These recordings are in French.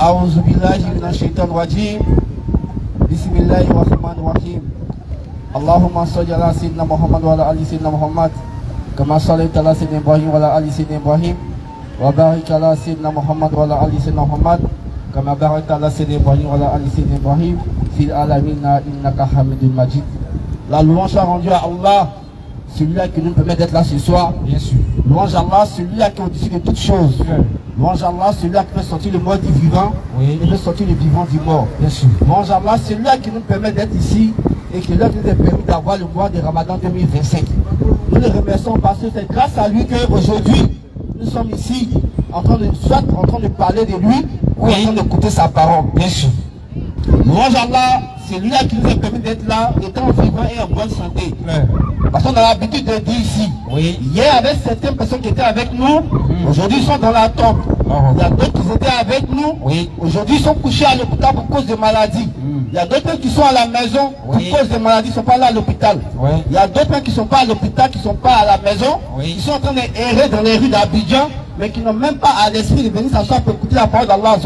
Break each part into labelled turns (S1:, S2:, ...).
S1: أعوذ بالله من الشيطان الرجيم بسم الله الرحمن الرحيم اللهم صل على سيدنا محمد وعلى آل سيدنا محمد كما صليت على سيدنا إبراهيم وعلى آل سيدنا إبراهيم وبارك على سيدنا محمد وعلى آل سيدنا محمد كما باركت على سيدنا إبراهيم وعلى آل سيدنا إبراهيم في العالمين إنك حميد مجيد. La louange soit rendue à Allah, celui-là qui nous permet d'être là ce soir.
S2: Bien sûr.
S1: Louange à Allah, celui-là qui est au-dessus de toutes choses. Louange à Allah, celui-là qui fait sortir le mort du vivant et fait sortir le vivant du mort.
S2: Bien sûr.
S1: Louange à Allah, celui-là qui nous permet d'être ici et qui nous a permis d'avoir le mois de Ramadan 2025. Nous le remercions parce que c'est grâce à lui qu'aujourd'hui, nous sommes ici en train de parler de lui ou en train d'écouter sa parole.
S2: Bien sûr.
S1: Louange à Allah, c'est lui-là qui nous a permis d'être là, étant vivant et en bonne santé. Parce qu'on a l'habitude de dire ici.
S2: Oui.
S1: Hier, il y avait certaines personnes qui étaient avec nous. Aujourd'hui, ils sont dans la tombe. Il y a d'autres qui étaient avec nous.
S2: Oui.
S1: Aujourd'hui, ils sont couchés à l'hôpital pour cause de maladies. Il y a d'autres qui sont à la maison pour cause de maladies, ils ne sont pas là à l'hôpital. Il y a d'autres qui ne sont pas à l'hôpital, qui ne sont pas à la maison. Ils sont en train d'errer dans les rues d'Abidjan, mais qui n'ont même pas à l'esprit de venir s'asseoir pour écouter la parole d'Allah.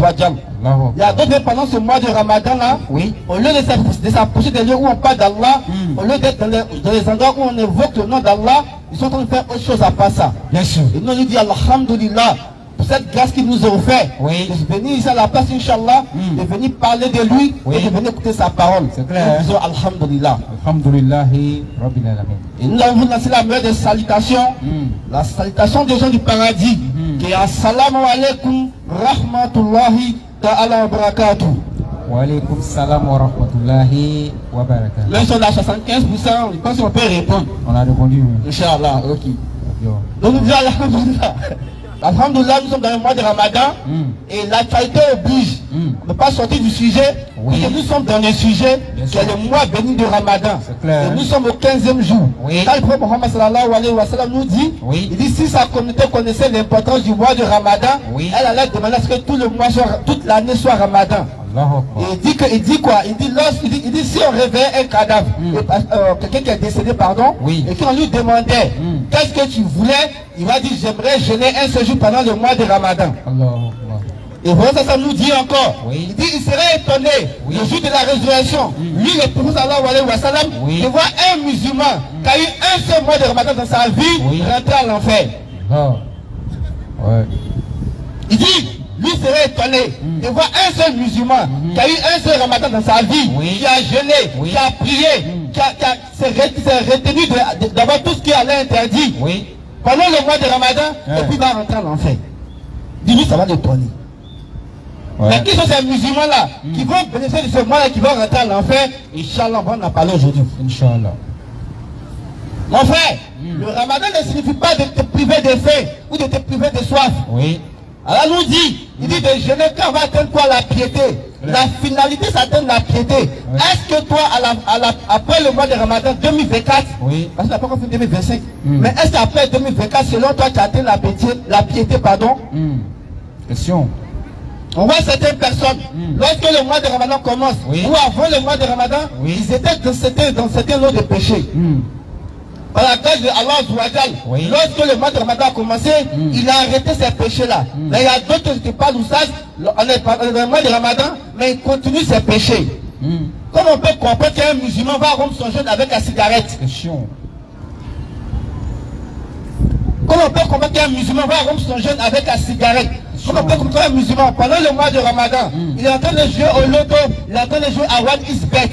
S1: Il y a d'autres pendant ce mois de Ramadan là, au lieu de s'approcher des lieux où on parle d'Allah, au lieu d'être dans les endroits où on évoque le nom d'Allah, ils sont en train de faire autre chose à part ça.
S2: Bien sûr.
S1: Et nous on lui dit Alhamdulillah pour cette grâce qu'il nous a offert, de venir ici à la place, Inch'Allah, de venir parler de lui et de venir écouter sa parole.
S2: C'est clair.
S1: Nous disons Alhamdulillah.
S2: Alhamdulillahi Rabbil Alamin.
S1: Et nous avons lancé la meilleure des salutations, la salutation des gens du paradis, qui est Assalamu alaikum rahmatullahi ta'ala wa barakatuh.
S2: Wa alaikum salam wa rahmatullahi wa barakatuh.
S1: Là, ils sont à 75%, je pense qu'on peut répondre.
S2: On a répondu.
S1: Inch'Allah, ok.
S2: Yo.
S1: Donc nous disons Alhamdulillah. Alhamdulillah, nous sommes dans le mois de Ramadan et l'actualité oblige. On ne peut pas sortir du sujet, parce que nous sommes dans le sujet qui est le mois béni de Ramadan.
S2: Clair.
S1: Et nous sommes au 15e jour. Quand le prophète Mohammed sallallahu alayhi wa sallam nous dit, il dit si sa communauté connaissait l'importance du mois de Ramadan, elle allait demander à ce que tout le mois toute l'année soit Ramadan. Et il dit quoi? Il dit si on réveillait un cadavre, quelqu'un qui est décédé, pardon, et qu'on lui demandait qu'est-ce que tu voulais, il va dire j'aimerais jeûner un seul jour pendant le mois de Ramadan. Et voilà ça nous dit encore. Il dit il serait étonné le jour de la résurrection. Lui le prophète sallallahu alayhi wa sallam de voir un musulman qui a eu un seul mois de Ramadan dans sa vie rentrer à l'enfer. Il dit lui serait étonné de voir un seul musulman qui a eu un seul Ramadan dans sa vie, qui a jeûné, qui a prié, qui s'est retenu d'avoir tout ce qui allait interdit pendant le mois de Ramadan, et puis va rentrer à l'enfer. Dis-lui, ça va l'étonner. Mais qui sont ces musulmans-là qui vont bénéficier de ce mois-là, qui vont rentrer à l'enfer? Inch'Allah, on va en parler aujourd'hui. Inch'Allah. Mon frère, le Ramadan ne signifie pas de te priver de faim ou de te priver de soif. Alors nous dit, il dit de jeûner quand on va atteindre quoi? La piété. La finalité, c'est atteindre la piété. Est-ce que toi, après le mois de Ramadan 2024, parce que n'a pas encore fait 2025, mais est-ce qu'après 2024, selon toi, tu as atteint la piété, pardon?
S2: Question.
S1: On voit certaines personnes, lorsque le mois de Ramadan commence, ou avant le mois de Ramadan, ils étaient dans certains lots de péché. Par la grâce de Allah, lorsque le mois de Ramadan a commencé, il a arrêté ces péchés-là. Mais il y a d'autres qui parlent où ça, on est dans le mois de Ramadan, mais il continue ses péchés. Comment on peut comprendre qu'un musulman va rompre son jeûne avec la cigarette? Comment on peut comprendre qu'un musulman va rompre son jeûne avec la cigarette? Comment on peut comprendre qu'un musulman, pendant le mois de Ramadan, il est en train de jouer au loto, il est en train de jouer à One is Bet?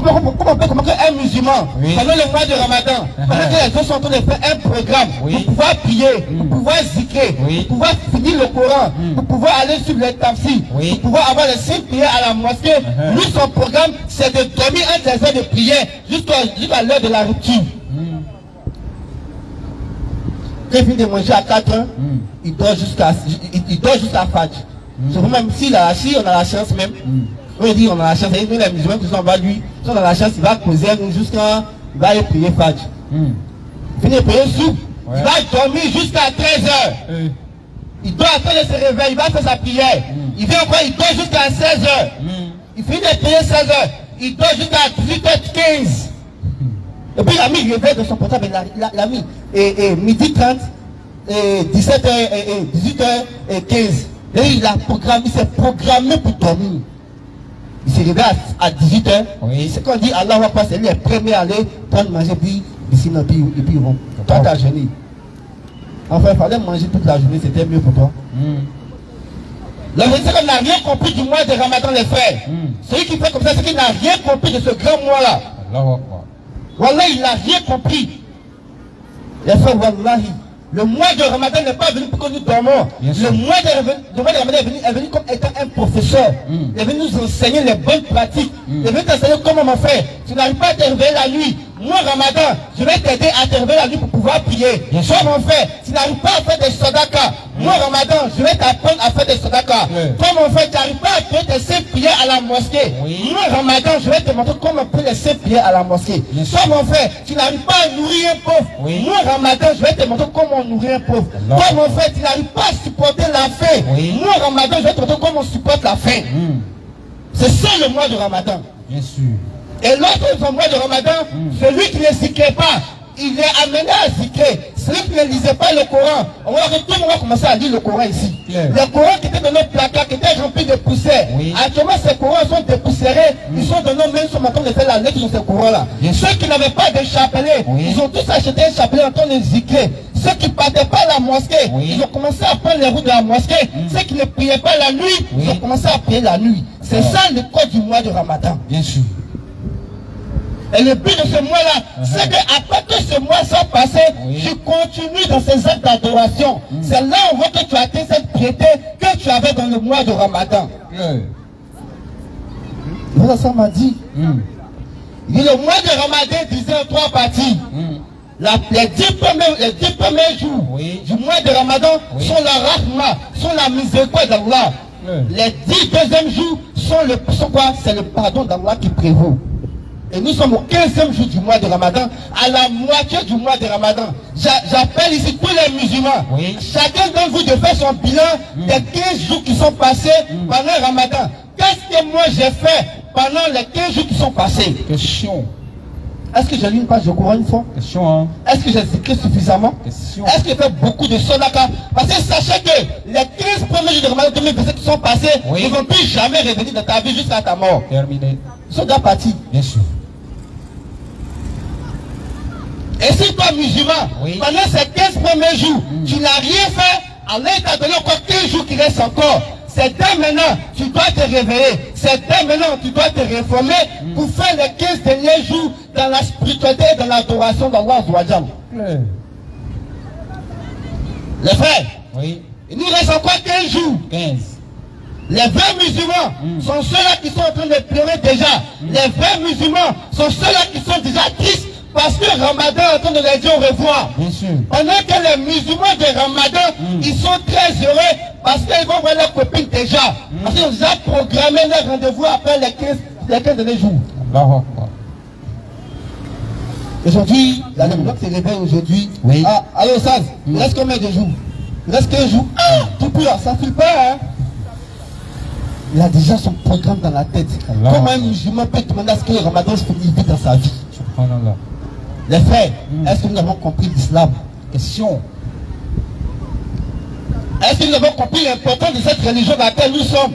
S1: Comment on peut comprendre qu'un musulman, pendant le mois de Ramadan, pendant que les gens sont en train de faire un programme pour pouvoir prier, pour pouvoir zikrer, pour pouvoir finir le Coran, pour pouvoir aller sur les tafsirs, pour pouvoir avoir les 5 prières à la mosquée, lui son programme c'est de dormir entre les heures de prière jusqu'à l'heure de la rupture. Quand il finit de manger à 4 heures, il dort jusqu'à Fajr. Même s'il a assis, on a la chance même. On dit on a la chance, et nous les musulmans qui sont en bas de lui, si on a la chance, il va causer nous jusqu'à, il va aller prier Fajr. Il finit de prier sous, il va dormir jusqu'à 13 heures. Il doit attendre de se réveiller, il va faire sa prière. Il vient encore, il dort jusqu'à 16 heures. Il finit de prier 16 heures, il dort jusqu'à 18h15. Et puis il a mis le réveil de son portable, il a mis midi 30, 17h, 18h15. Et il s'est programmé pour dormir. Il s'est réveillé à 18h.
S2: Oui.
S1: C'est quand on dit Allah va passer, lui est premier à aller prendre manger, puis ici, et puis ils vont. Toi, t'as jeûné. Enfin, il fallait manger toute la journée, c'était mieux pour toi. La vérité, c'est qu'on n'a rien compris du mois de Ramadan, les frères. Celui qui fait comme ça, c'est qu'il n'a rien compris de ce grand mois-là. Wallah, il n'a rien compris. Les frères, wallahi, le mois de Ramadan n'est pas venu pour que nous dormons. Le mois de Ramadan est venu comme étant un professeur. Il est venu nous enseigner les bonnes pratiques. Il est venu t'enseigner comment, mon frère, tu n'arrives pas à te réveiller la nuit. Moi, Ramadan, je vais t'aider à te réveiller la nuit pour pouvoir prier. Toi, mon frère, tu n'arrives pas à faire des sadakas. Moi, Ramadan, je vais t'apprendre à faire des sadakas. Toi, mon frère, tu n'arrives pas à prier tes 5 prières à la mosquée. Moi, Ramadan, je vais te montrer comment prier les 5 prières à la mosquée. Toi, mon frère, tu n'arrives pas à nourrir un pauvre. Moi, Ramadan, je vais te montrer comment nourrir un pauvre. Toi, mon frère, tu n'arrives pas à supporter la faim. Moi, Ramadan, je vais te montrer comment on supporte la faim. C'est ça le mois de Ramadan.
S2: Bien sûr.
S1: Et l'autre mois de Ramadan, celui qui ne zikrait pas, il est amené à zikrer. Celui qui ne lisait pas le Coran, on va que tout le monde va commencer à lire le Coran ici. Le Coran qui était dans nos placards, qui était rempli de poussière. Actuellement, ces Corans sont dépoussiérés. Ils sont dans nos mains, ils sont en train de faire la lettre sur ces Corans-là. Ceux qui n'avaient pas de chapelet, ils ont tous acheté un chapelet en train de zikrer. Ceux qui ne partaient pas à la mosquée, ils ont commencé à prendre les routes de la mosquée. Ceux qui ne priaient pas la nuit, ils ont commencé à prier la nuit. C'est ça le code du mois de Ramadan.
S2: Bien sûr.
S1: Et le but de ce mois-là, c'est qu'après que ce mois soit passé, tu continues dans ces actes d'adoration. C'est là où on voit que tu as atteint cette piété que tu avais dans le mois de Ramadan. Voilà, ça m'a dit. Il dit le mois de Ramadan disait en 3 parties. Les 10 premiers jours du mois de Ramadan sont la rahma, sont la miséricorde d'Allah. Les 10 deuxièmes jours sont quoi? C'est le pardon d'Allah qui prévaut. Et nous sommes au 15e jour du mois de Ramadan, à la moitié du mois de Ramadan. J'appelle ici tous les musulmans. Chacun d'entre vous de faire son bilan des 15 jours qui sont passés pendant Ramadan. Qu'est-ce que moi j'ai fait pendant les 15 jours qui sont passés?
S2: Question.
S1: Est-ce que j'ai lu une page de Coran une fois?
S2: Question, hein?
S1: Est-ce que j'ai zikr suffisamment?
S2: Question.
S1: Est-ce que j'ai fait beaucoup de sadaqa? Parce que sachez que les 15 premiers jours de Ramadan 2027 qui sont passés ne vont plus jamais revenir dans ta vie jusqu'à ta mort.
S2: Terminé.
S1: Ils sont déjà partis.
S2: Bien sûr.
S1: Et si toi, musulman, pendant ces 15 premiers jours, tu n'as rien fait, Allah t'a donné encore 15 jours qui restent encore. C'est dès maintenant, tu dois te réveiller. C'est dès maintenant, tu dois te réformer pour faire les 15 derniers jours dans la spiritualité et dans l'adoration d'Allah. Les frères, il nous reste encore 15 jours.
S2: 15.
S1: Les vrais musulmans sont ceux-là qui sont en train de pleurer déjà. Les vrais musulmans sont ceux-là qui sont déjà tristes. Parce que Ramadan est en train de les dire au revoir.
S2: Bien sûr.
S1: Pendant que les musulmans de Ramadan, ils sont très heureux parce qu'ils vont voir leurs copines déjà. Parce qu'ils ont déjà programmé leur rendez-vous après les 15 derniers jours. Aujourd'hui, la République se réveille aujourd'hui. Ah, allô Saz, il reste combien de jours? Il reste 15 jours. Tout pur, ça ne file pas, hein? Il a déjà son programme dans la tête. Comment un musulman peut demander à ce que le Ramadan se finisse vite dans sa vie? Subhanallah. Les frères, est-ce que nous avons compris l'islam? Question. Est-ce que nous avons compris l'importance de cette religion dans laquelle nous sommes?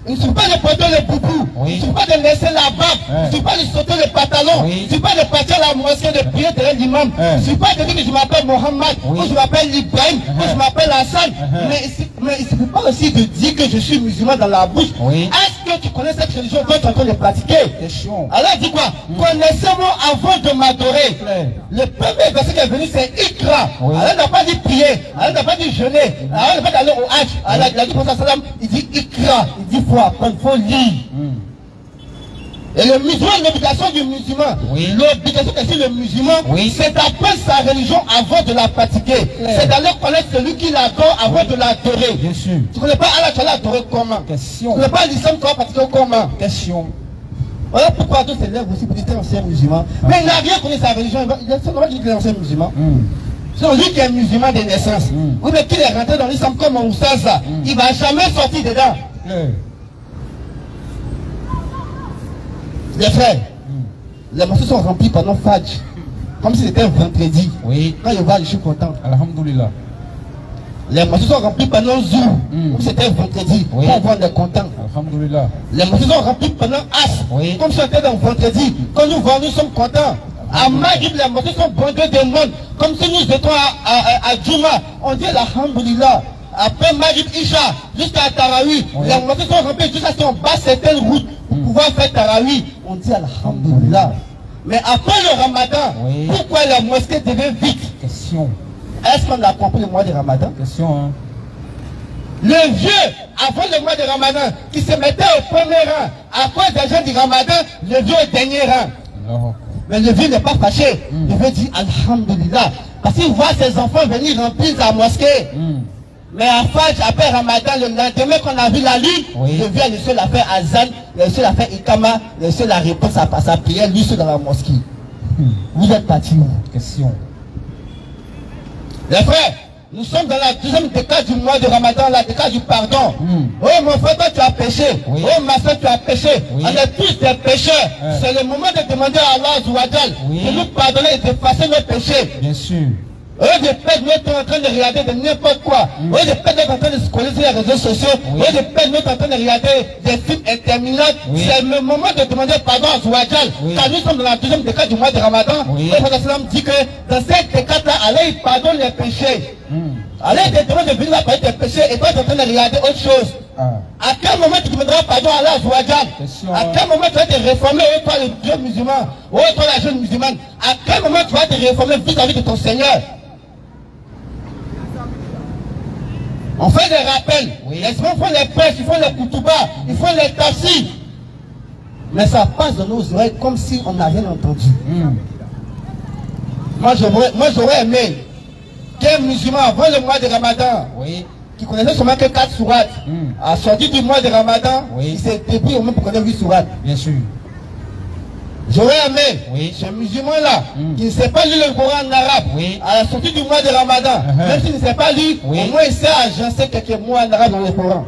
S1: Il ne suffit pas de porter le boubou, il ne suffit pas de laisser la barbe, il ne suffit pas de sauter le pantalon, il ne suffit pas de partir à la mosquée de prier derrière l'imam, il ne suffit pas de dire que je m'appelle Mohammed, ou je m'appelle Ibrahim, ou je m'appelle Hassan, mais il ne suffit pas aussi de dire que je suis musulman dans la bouche. Est-ce que tu connais cette religion dont tu es en train de pratiquer? Alors dis quoi? Connaissez-moi avant de m'adorer. Le premier verset qui est venu c'est Ikra. Allah n'a pas dit prier, Allah n'a pas dit jeûner, Allah n'a pas dit aller au Hajj. Allah a dit pour ça, il dit Ikra, il dit faut apprendre, faut lire. Et le musulman, l'obligation du musulman, l'obligation que c'est le musulman, c'est d'apprendre sa religion avant de la pratiquer. C'est d'aller connaître celui qui l'adore avant de l'adorer. Bien sûr. Tu ne connais pas Allah, tu vas l'adorer comment? Question. Tu ne connais pas l'islam, tu vas pratiquer comment? Question. Voilà pourquoi tous s'élèvent aussi pour dire que c'est ancien musulman. Mais il n'a rien connu sa religion, il a seulement dit qu'il est ancien musulman. C'est lui qui est musulman de naissance. Oui, mais qu'il est rentré dans l'islam comme un oustaz, il ne va jamais sortir dedans. Les frères, les mosquées sont remplies pendant Fajr, comme si c'était un vendredi. Quand je vois, je suis content.
S2: Alhamdulillah.
S1: Les mosquées sont remplies pendant le jour, comme c'était vendredi,
S2: Oui.
S1: quand on est content.
S2: Alhamdulillah.
S1: Les mosquées sont remplies pendant As,
S2: Oui.
S1: comme c'était dans vendredi, quand nous voyons, nous sommes contents. À Maghrib, les mosquées sont bondées de monde, comme si nous étions à Djouma. On dit Alhamdulillah. Après Maghrib Isha, jusqu'à Tarawi, les mosquées sont remplies jusqu'à ce qu'on passe certaines routes pour pouvoir faire Tarawi. On dit Alhamdulillah. Mais après le Ramadan, pourquoi les mosquées deviennent vides?
S2: Question.
S1: Est-ce qu'on a compris le mois de Ramadan?
S2: Question, hein.
S1: Le vieux, avant le mois de Ramadan, qui se mettait au premier rang, à cause des gens du Ramadan, le vieux au dernier rang.
S2: Alors,
S1: Mais le vieux n'est pas fâché. Le vieux dit Alhamdulillah. Parce qu'il voit ses enfants venir remplir la mosquée. Mais à Fajr, après Ramadan, le lendemain qu'on a vu la lune, le vieux est le seul à faire Azan, le seul à faire Ikama, le seul à répondre à sa prière, lui seul dans la mosquée. Vous êtes parti où?
S2: question.
S1: Les frères, nous sommes dans la deuxième décade du mois de Ramadan, la décade du pardon. Oh mon frère, toi tu as péché. Oh ma soeur, tu as péché. On est tous des pécheurs. C'est le moment de demander à Allah Azawajal de nous pardonner et d'effacer nos péchés.
S2: Bien sûr.
S1: Au lieu de perdre notre temps en train de regarder de n'importe quoi. Au lieu de perdre notre temps en train de scroller sur les réseaux sociaux. Au lieu de perdre notre temps en train de regarder des films interminables. C'est le moment de demander pardon à Azawajal. Car nous sommes dans la deuxième décade du mois de Ramadan. Le prophète dit que dans cette décade-là, Allah il pardonne les péchés. Allah il te demande de venir pardonner tes péchés et toi tu es en train de regarder autre chose. À quel moment tu demanderas pardon à Allah Azawajal? À quel moment tu vas te réformer, toi le Dieu musulman, toi la jeune musulmane? À quel moment tu vas te réformer vis-à-vis de ton Seigneur? On fait des rappels. Les gens font les prêches, ils font les koutouba, ils font les tafsirs. Mais ça passe dans nos oreilles comme si on n'a rien entendu. Moi j'aurais aimé qu'un musulman avant le mois de Ramadan, qui connaissait seulement que 4 sourates, à sortir du mois de Ramadan, il s'est débrouillé au moins pour connaître 8 sourates.
S2: Bien sûr.
S1: J'aurais aimé ce musulman-là, qui ne sait pas lire le Coran en arabe, à la sortie du mois de Ramadan, même s'il ne sait pas lire, au moins il sait agencer quelques mots en arabe dans le Coran.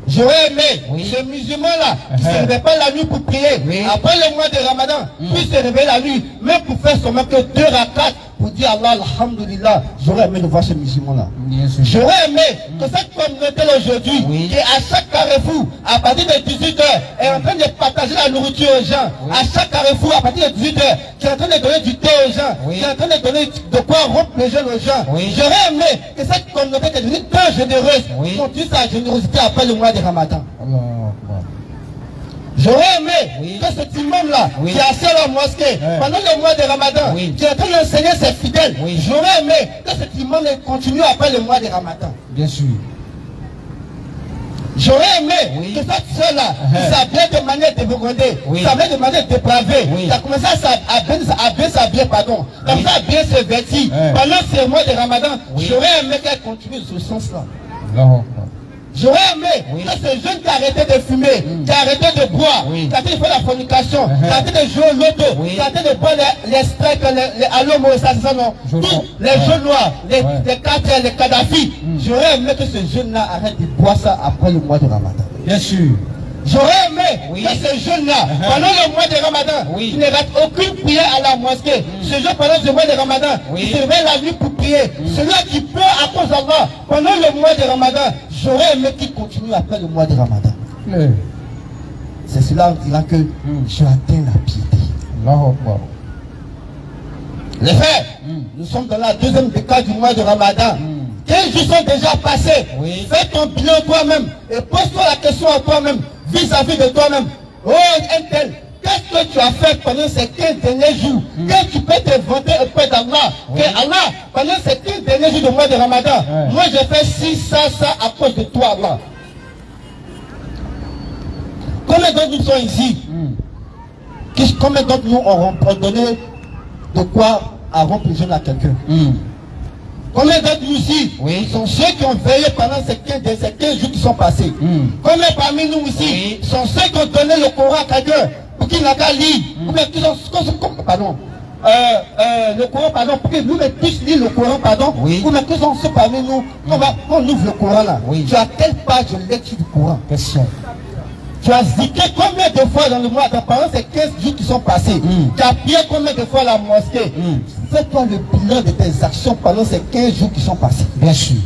S1: J'aurais aimé ce musulman-là, qui ne se réveille pas la nuit pour prier, après le mois de Ramadan, puis se réveille la nuit, même pour faire seulement que 2 rakats, pour dire Allah, alhamdulillah. J'aurais aimé de voir ce musulman-là. J'aurais aimé que cette communauté aujourd'hui, qui à chaque carrefour, à partir de 18h, est en train de partager la nourriture aux gens. À chaque carrefour, à partir de 18h, qui est en train de donner du thé aux gens, qui est en train de donner de quoi rompre les jeunes aux gens. J'aurais aimé que cette communauté qui est devenue très généreuse continue sa générosité après le mois de Ramadan. J'aurais aimé que cet imam-là, qui est assis à la mosquée, pendant le mois de Ramadan, qui est en train d'enseigner ses fidèles, j'aurais aimé que cet imam continue après le mois de Ramadan.
S2: Bien sûr.
S1: J'aurais aimé que cette soeur-là, qui s'habillait de manière débordée, s'habillait de manière dépravée, qui a commencé à bien s'habiller, pardon, comme ça à bien se vêtir, pendant ce mois de Ramadan, j'aurais aimé qu'elle continue ce sens-là. J'aurais aimé que ce jeune qui a arrêté de fumer, qui a arrêté de boire, qui a arrêté de faire la fornication, qui a arrêté de jouer au loto, qui a arrêté de boire les strikes, les alomos, tous les jeux noirs, les Qatar, les Kadhafi. J'aurais aimé que ce jeune-là arrête de boire ça après le mois de Ramadan.
S2: Bien sûr.
S1: J'aurais aimé que ce jeune-là, pendant le mois de Ramadan, il ne rate aucune prière à la mosquée. Ce jeune, pendant le mois de Ramadan, il se réveille la nuit pour prier. Celui-là qui pleure à cause d'Allah, pendant le mois de Ramadan, j'aurais aimé qu'il continue après le mois de Ramadan. C'est cela qui dira que je atteins la piété. Les frères, nous sommes dans la deuxième décade du mois de Ramadan. 15 jours sont déjà passés. Fais ton bilan toi-même et pose-toi la question à toi-même, vis-à-vis de toi-même. Oh, Intel, qu'est-ce que tu as fait pendant ces 15 derniers jours? Que tu peux te vanter auprès d'Allah? Que Allah, pendant ces 15 derniers jours du mois de Ramadan, moi j'ai fait ci, ça à cause de toi, Allah. Combien d'entre nous sont ici? Combien d'entre nous auront donné de quoi à rompre le jeûne à quelqu'un? Combien d'entre nous ici sont ceux qui ont veillé pendant ces 15 jours qui sont passés? Combien parmi nous ici sont ceux qui ont donné le Coran à quelqu'un pour qu'il n'a qu'à lire? Combien qui sont, pardon, le Coran, pardon, pour que nous puissions lire le Coran, pardon? Combien qui sont ceux parmi nous, on ouvre le Coran là? Tu as quelle page de lecture du Coran? Question. Tu as zikré combien de fois dans le mois, pendant ces 15 jours qui sont passés? Tu as prié combien de fois à la mosquée? Fais-toi le bilan de tes actions pendant ces 15 jours qui sont passés.
S2: Bien sûr.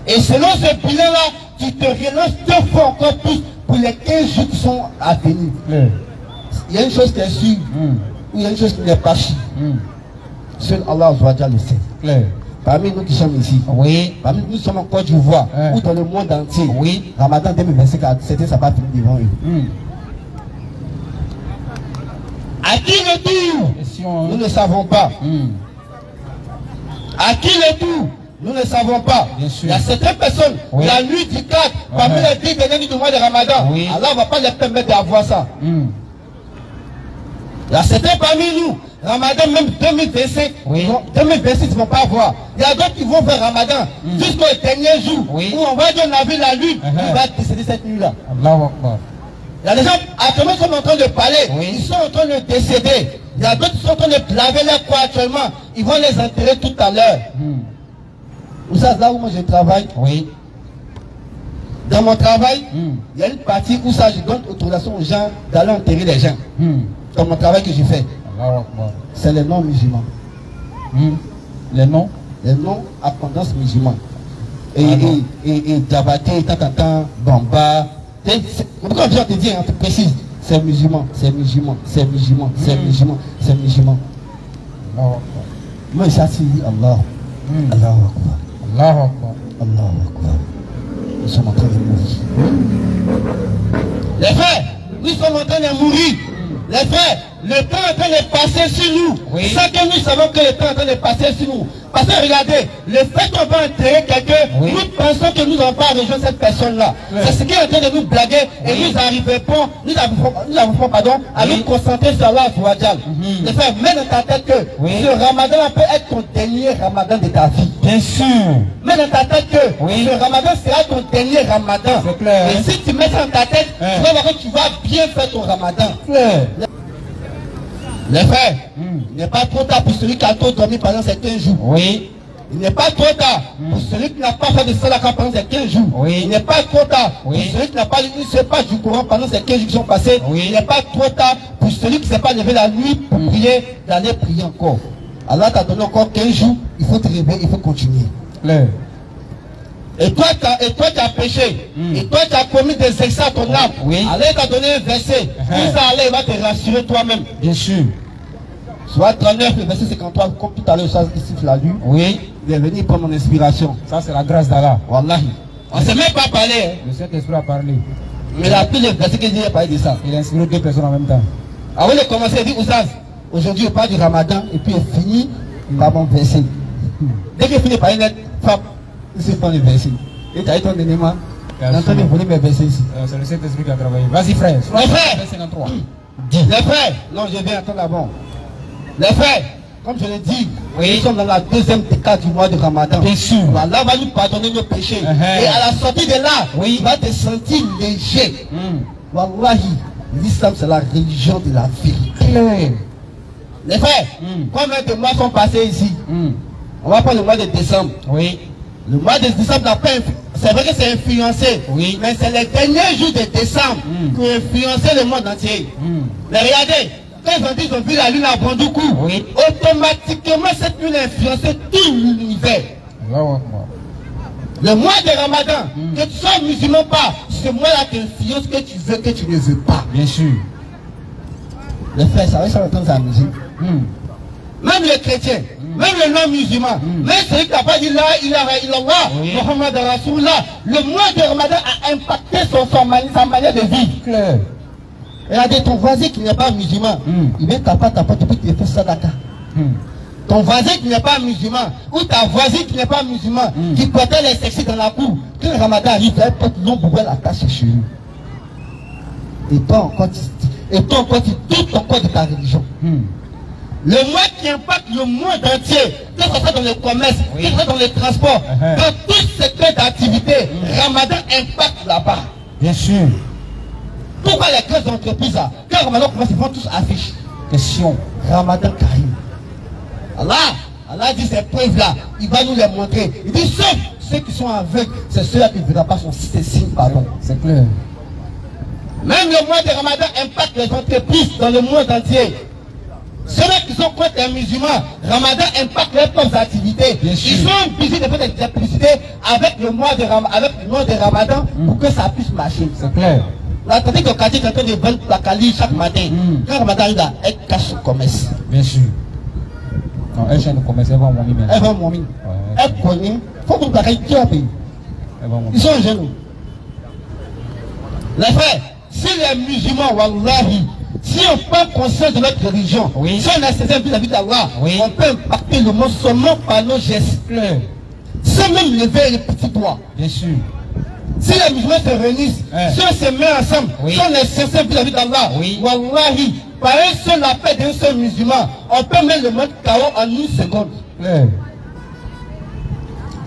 S1: Et selon ce bilan-là, tu te relances 2 fois encore plus pour les 15 jours qui sont à venir. Il y a une chose qui est sûre, ou il y a une chose qui n'est pas sûre. Seul Allah le sait. Parmi nous qui sommes ici, parmi nous qui sommes en Côte d'Ivoire, ou dans le monde entier, Ramadan 2027, ça va finir devant eux. À qui le tour? Nous ne savons pas. À qui le tour? Nous ne savons pas. Il y a certaines personnes, la nuit du 4, parmi les 10 dernières nuits du mois de Ramadan, Allah ne va pas les permettre d'avoir ça. Il y a certains parmi nous, Ramadan même 2025, 2026 ils ne vont pas avoir. Il y a d'autres qui vont faire Ramadan jusqu'au dernier jour, où on va dire on a vu la lune, il va décéder cette nuit-là. Il y a des gens actuellement qui sont en train de parler, ils sont en train de décéder. Il y a d'autres qui sont en train de laver leur corps actuellement, ils vont les enterrer tout à l'heure. Vous savez là où moi je travaille, dans mon travail, il y a une partie où ça je donne autorisation aux gens d'aller enterrer les gens. Dans mon travail que je fais, c'est les non-musulmans.
S2: Les noms?
S1: Les noms à tendance musulmans. Et Diabaté, Tatata, Bamba. Pourquoi je te dis, tu précises, c'est musulman, c'est musulman, c'est musulman, c'est musulman, c'est musulman. Moi, ça c'est Allah. Allahu Akbar.
S2: Allahu Akbar.
S1: Allahu Akbar. Nous sommes en train de mourir. Les frères, nous sommes en train de mourir. Les frères, le temps est en train de passer sur nous. Sans que nous savons que le temps est en train de passer sur nous. Parce que regardez, le fait qu'on va enterrer quelqu'un, nous pensons que nous n'avons pas rejoint cette personne-là. C'est ce qui est en train de nous blaguer et nous arriverons à nous concentrer sur Allah. Les frères, mets dans ta tête que ce Ramadan peut être ton dernier Ramadan de ta vie.
S2: Bien sûr.
S1: Mets dans ta tête que ce Ramadan sera ton dernier Ramadan. Et si tu mets ça dans ta tête, tu vas voir que tu vas bien faire ton Ramadan. Les frères, il n'est pas trop tard pour celui qui a trop dormi pendant ces 15 jours. Il n'est pas trop tard pour celui qui n'a pas fait de salaka pendant ces 15 jours. Il n'est pas trop tard pour celui qui n'a pas lu ce pas du Coran pendant ces 15 jours qui sont passés. Il n'est pas trop tard pour celui qui ne s'est pas levé la nuit pour prier, d'aller prier encore. Allah t'a donné encore 15 jours, il faut te réveiller, il faut continuer. Et toi tu as péché. Et toi tu as commis des excès à ton âme. Allah t'a donné un verset. Tout ça, Allah va te rassurer toi-même.
S2: Bien sûr.
S1: Soit 39, le verset 53, comme tout à l'heure, ça ici tu l'as lu. Il est venu prendre mon inspiration.
S2: Ça c'est la grâce d'Allah.
S1: Wallahi. On ne sait même pas parler.
S2: Le Saint-Esprit a parlé.
S1: Mais il a pris le verset que j'ai parlé de ça.
S2: Il a inspiré 2 personnes en même temps.
S1: Avant de commencer, il dit Oustaz, aujourd'hui on parle du Ramadan et puis il finit par mon verset. Dès qu'il finit par une lettre, il se prend le verset. Et tu as eu ton élément. Il est en train de voler mes versets ici.
S2: C'est le Saint-Esprit qui a travaillé. Vas-y frère.
S1: Les frères. Les frères. Non, je viens attendre avant. Les frères, comme je l'ai dit, nous sommes dans la 2e décade du mois de Ramadan.
S2: Bien sûr.
S1: Allah va nous pardonner nos péchés. Et à la sortie de là, tu vas te sentir léger. Wallahi, l'islam c'est la religion de la vérité. Les frères, combien de mois sont passés ici? On va prendre le mois de décembre. Le mois de décembre n'a pas c'est vrai que c'est influencé. Mais c'est les derniers jours de décembre qui ont influencé le monde entier. Mais regardez, quand ils ont vu la lune à Bandoukou, automatiquement cette lune a influencé tout l'univers. Le mois de Ramadan, que tu sois musulman ou pas, ce mois-là t'influence que tu veux, que tu ne veux pas.
S2: Bien sûr.
S1: Les frères, ça va s'entendre sa musique. Même les chrétiens, même les non-musulmans, même celui qui n'a pas dit la ilaha illallah, Muhammad Rasulullah, le mois de Ramadan a impacté sa manière de vivre. Regardez ton voisin qui n'est pas musulman, il vient taper ta porte et puis tu fais sadaka. Ton voisin qui n'est pas musulman, ou ta voisine qui n'est pas musulman, qui portait les sexy dans la cour, quand le Ramadan arrive, elle porte l'ombre, elle attache chez lui. Et toi encore, tu doutes encore de ta religion. Le mois qui impacte le monde entier, que ce soit dans le commerce, que ce soit dans les transports, dans tout secteur d'activité, Ramadan impacte là-bas.
S2: Bien sûr.
S1: Pourquoi les grandes entreprises là, quand Ramadan commence, ils vont tous afficher.
S2: Question.
S1: Ramadan Karim. Allah dit ces preuves là, il va nous les montrer. Il dit sauf ceux qui sont aveugles, c'est ceux-là qui ne verront pas son signe, pardon.
S2: C'est clair.
S1: Même le mois de Ramadan impacte les entreprises dans le monde entier. Ceux-là qui sont contre les musulmans. Ramadan impacte leurs propres activités. Ils sont obligés de faire des publicités avec le mois de Ramadan pour que ça puisse marcher.
S2: C'est clair.
S1: Là, tandis que Kati est en train de vendre la Kali chaque matin. Quand Ramadan arrive là, elle cache son commerce.
S2: Bien sûr. Non, elle chaîne de commerce, elle va mourir maintenant.
S1: Elle va mourir. Elle connaît. Faut que la Kali qui a payé. Ils sont jeunes. Les frères, si les musulmans, wallahi, si on prend conscience de notre religion, si on est sincère vis-à-vis d'Allah, on peut impacter le monde seulement par nos gestes. Sans même lever les petits doigts.
S2: Bien sûr.
S1: Si les musulmans se réunissent, si on se met ensemble, si on est sincère vis-à-vis d'Allah, wallahi, par un seul appel d'un seul musulman, on peut mettre le monde KO en une seconde.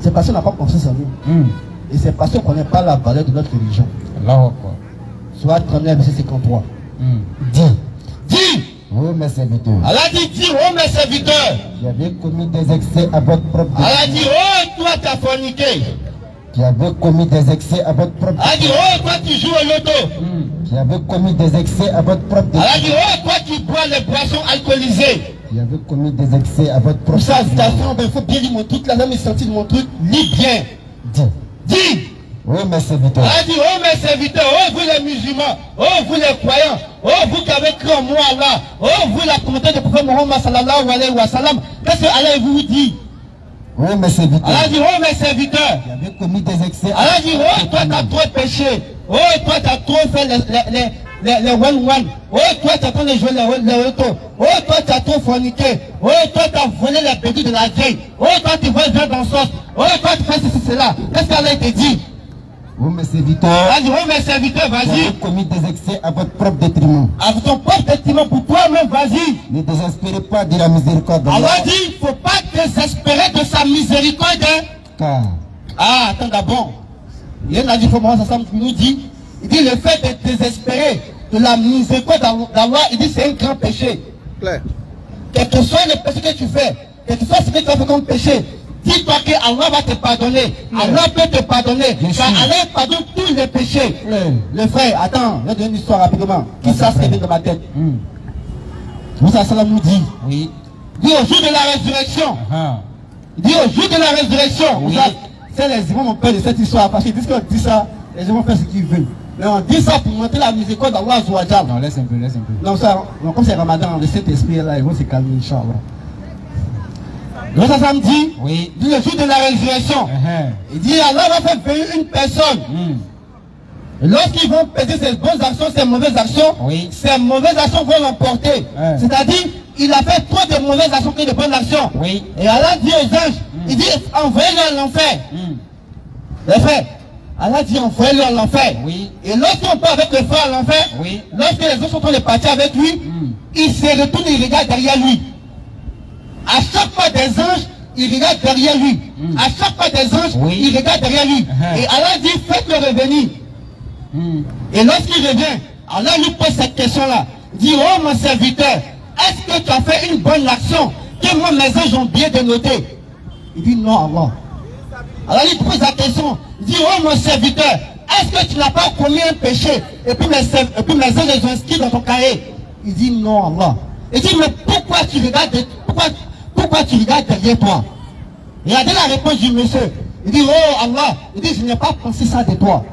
S1: C'est parce qu'on n'a pas confiance en nous. Et c'est parce qu'on ne connaît pas la valeur de notre religion. Soit 39, verset 53. Dis,
S3: oh mes serviteurs.
S1: Allah dit, oh mes serviteurs.
S3: Qui avez commis des excès à votre propre détriment.
S1: Allah dit, oh toi tu as forniqué.
S3: Qui avez commis des excès à votre propre
S1: Allah dit, oh toi tu joues au loto.
S3: Qui avez commis des excès à votre propre détriment.
S1: Allah dit, oh toi tu bois les boissons alcoolisées.
S3: Qui avez commis des excès à votre propre
S1: détriment. Pour ça, il faut bien lire mon truc, là, même senti de mon truc, lis bien. Dis.
S3: Oh mes serviteurs.
S1: Allah dit, oh mes serviteurs, oh vous les musulmans, oh vous les croyants, oh vous qui avez cru en moi Allah, oh vous la communauté de prophète Mohammed sallallahu alayhi wa sallam, qu'est-ce que Allah vous dit?
S3: Oh mes serviteurs.
S1: Allah dit, oh mes serviteurs.
S3: Qui avez commis des excès.
S1: Allah dit, oh toi tu as trop péché, oh toi tu as trop fait les one-one, oh toi tu as trop joué les autos, oh toi tu as trop forniqué, oh toi tu as volé les bédus de la vieille, oh toi tu vois bien dans sauce, oh toi tu fais ceci, cela. Qu'est-ce qu'Allah te dit?
S3: Oh mes serviteurs.
S1: Allah dit, oh mes serviteurs, vas-y.
S3: Qui avez commis des excès à votre propre détriment.
S1: À ton propre détriment pour toi-même, vas-y.
S3: Ne désespérez pas de la miséricorde d'Allah.
S1: Allah dit, il ne faut pas désespérer de sa miséricorde.
S3: Car.
S1: Ah, attends d'abord. Il y a un hadith qui nous dit, il dit le fait de désespérer de la miséricorde d'Allah, il dit c'est un grand péché. Quel que soit le péché que tu fais, quel que soit ce que tu as fait comme péché, dis-toi que Allah va te pardonner. Allah peut te pardonner. Car Allah pardonne tous les péchés. Le frère, attends, je vais donner une histoire rapidement. Qui ça se dans ma tête? Moussa Salam nous dit.
S2: Oui.
S1: Il dit au jour de la résurrection. Il dit au jour de la résurrection. C'est les imams mon père de cette histoire. Parce qu'ils disent qu'on dit ça, les imams font ce qu'ils veulent. Mais on dit ça pour montrer la miséricorde d'Allah Azawajal.
S2: Non, laisse un peu, laisse un peu.
S1: Non, ça, comme c'est Ramadan, le Saint-Esprit est là, ils vont se calmer, Inch'Allah. Le samedi, dit le jour de la résurrection, il dit Allah va faire venir une personne. Et lorsqu'ils vont peser ses bonnes actions, ses mauvaises actions, ces mauvaises actions vont l'emporter. C'est-à-dire, il a fait trop de mauvaises actions que de bonnes actions. Et Allah dit aux anges, il dit envoyez-le à l'enfer. Les frères, Allah dit envoyez-le à l'enfer. Et lorsqu'on part avec le feu à l'enfer, lorsque les autres sont en train de partir avec lui, il se retourne et il regarde derrière lui. À chaque fois des anges, il regarde derrière lui. À chaque fois des anges, il regarde derrière lui. Et Allah dit, faites-le revenir. Et lorsqu'il revient, Allah lui pose cette question-là. Il dit, oh mon serviteur, est-ce que tu as fait une bonne action que moi mes anges ont bien dénoté? Il dit, non, Allah. Allah lui pose la question. Il dit, oh mon serviteur, est-ce que tu n'as pas commis un péché? Et puis mes anges les ont inscrits dans ton cahier. Il dit, non, Allah. Il dit, mais pourquoi tu regardes pourquoi tu regardes derrière toi? Regardez la réponse du monsieur. Il dit, oh Allah, il dit, je n'ai pas pensé ça de toi.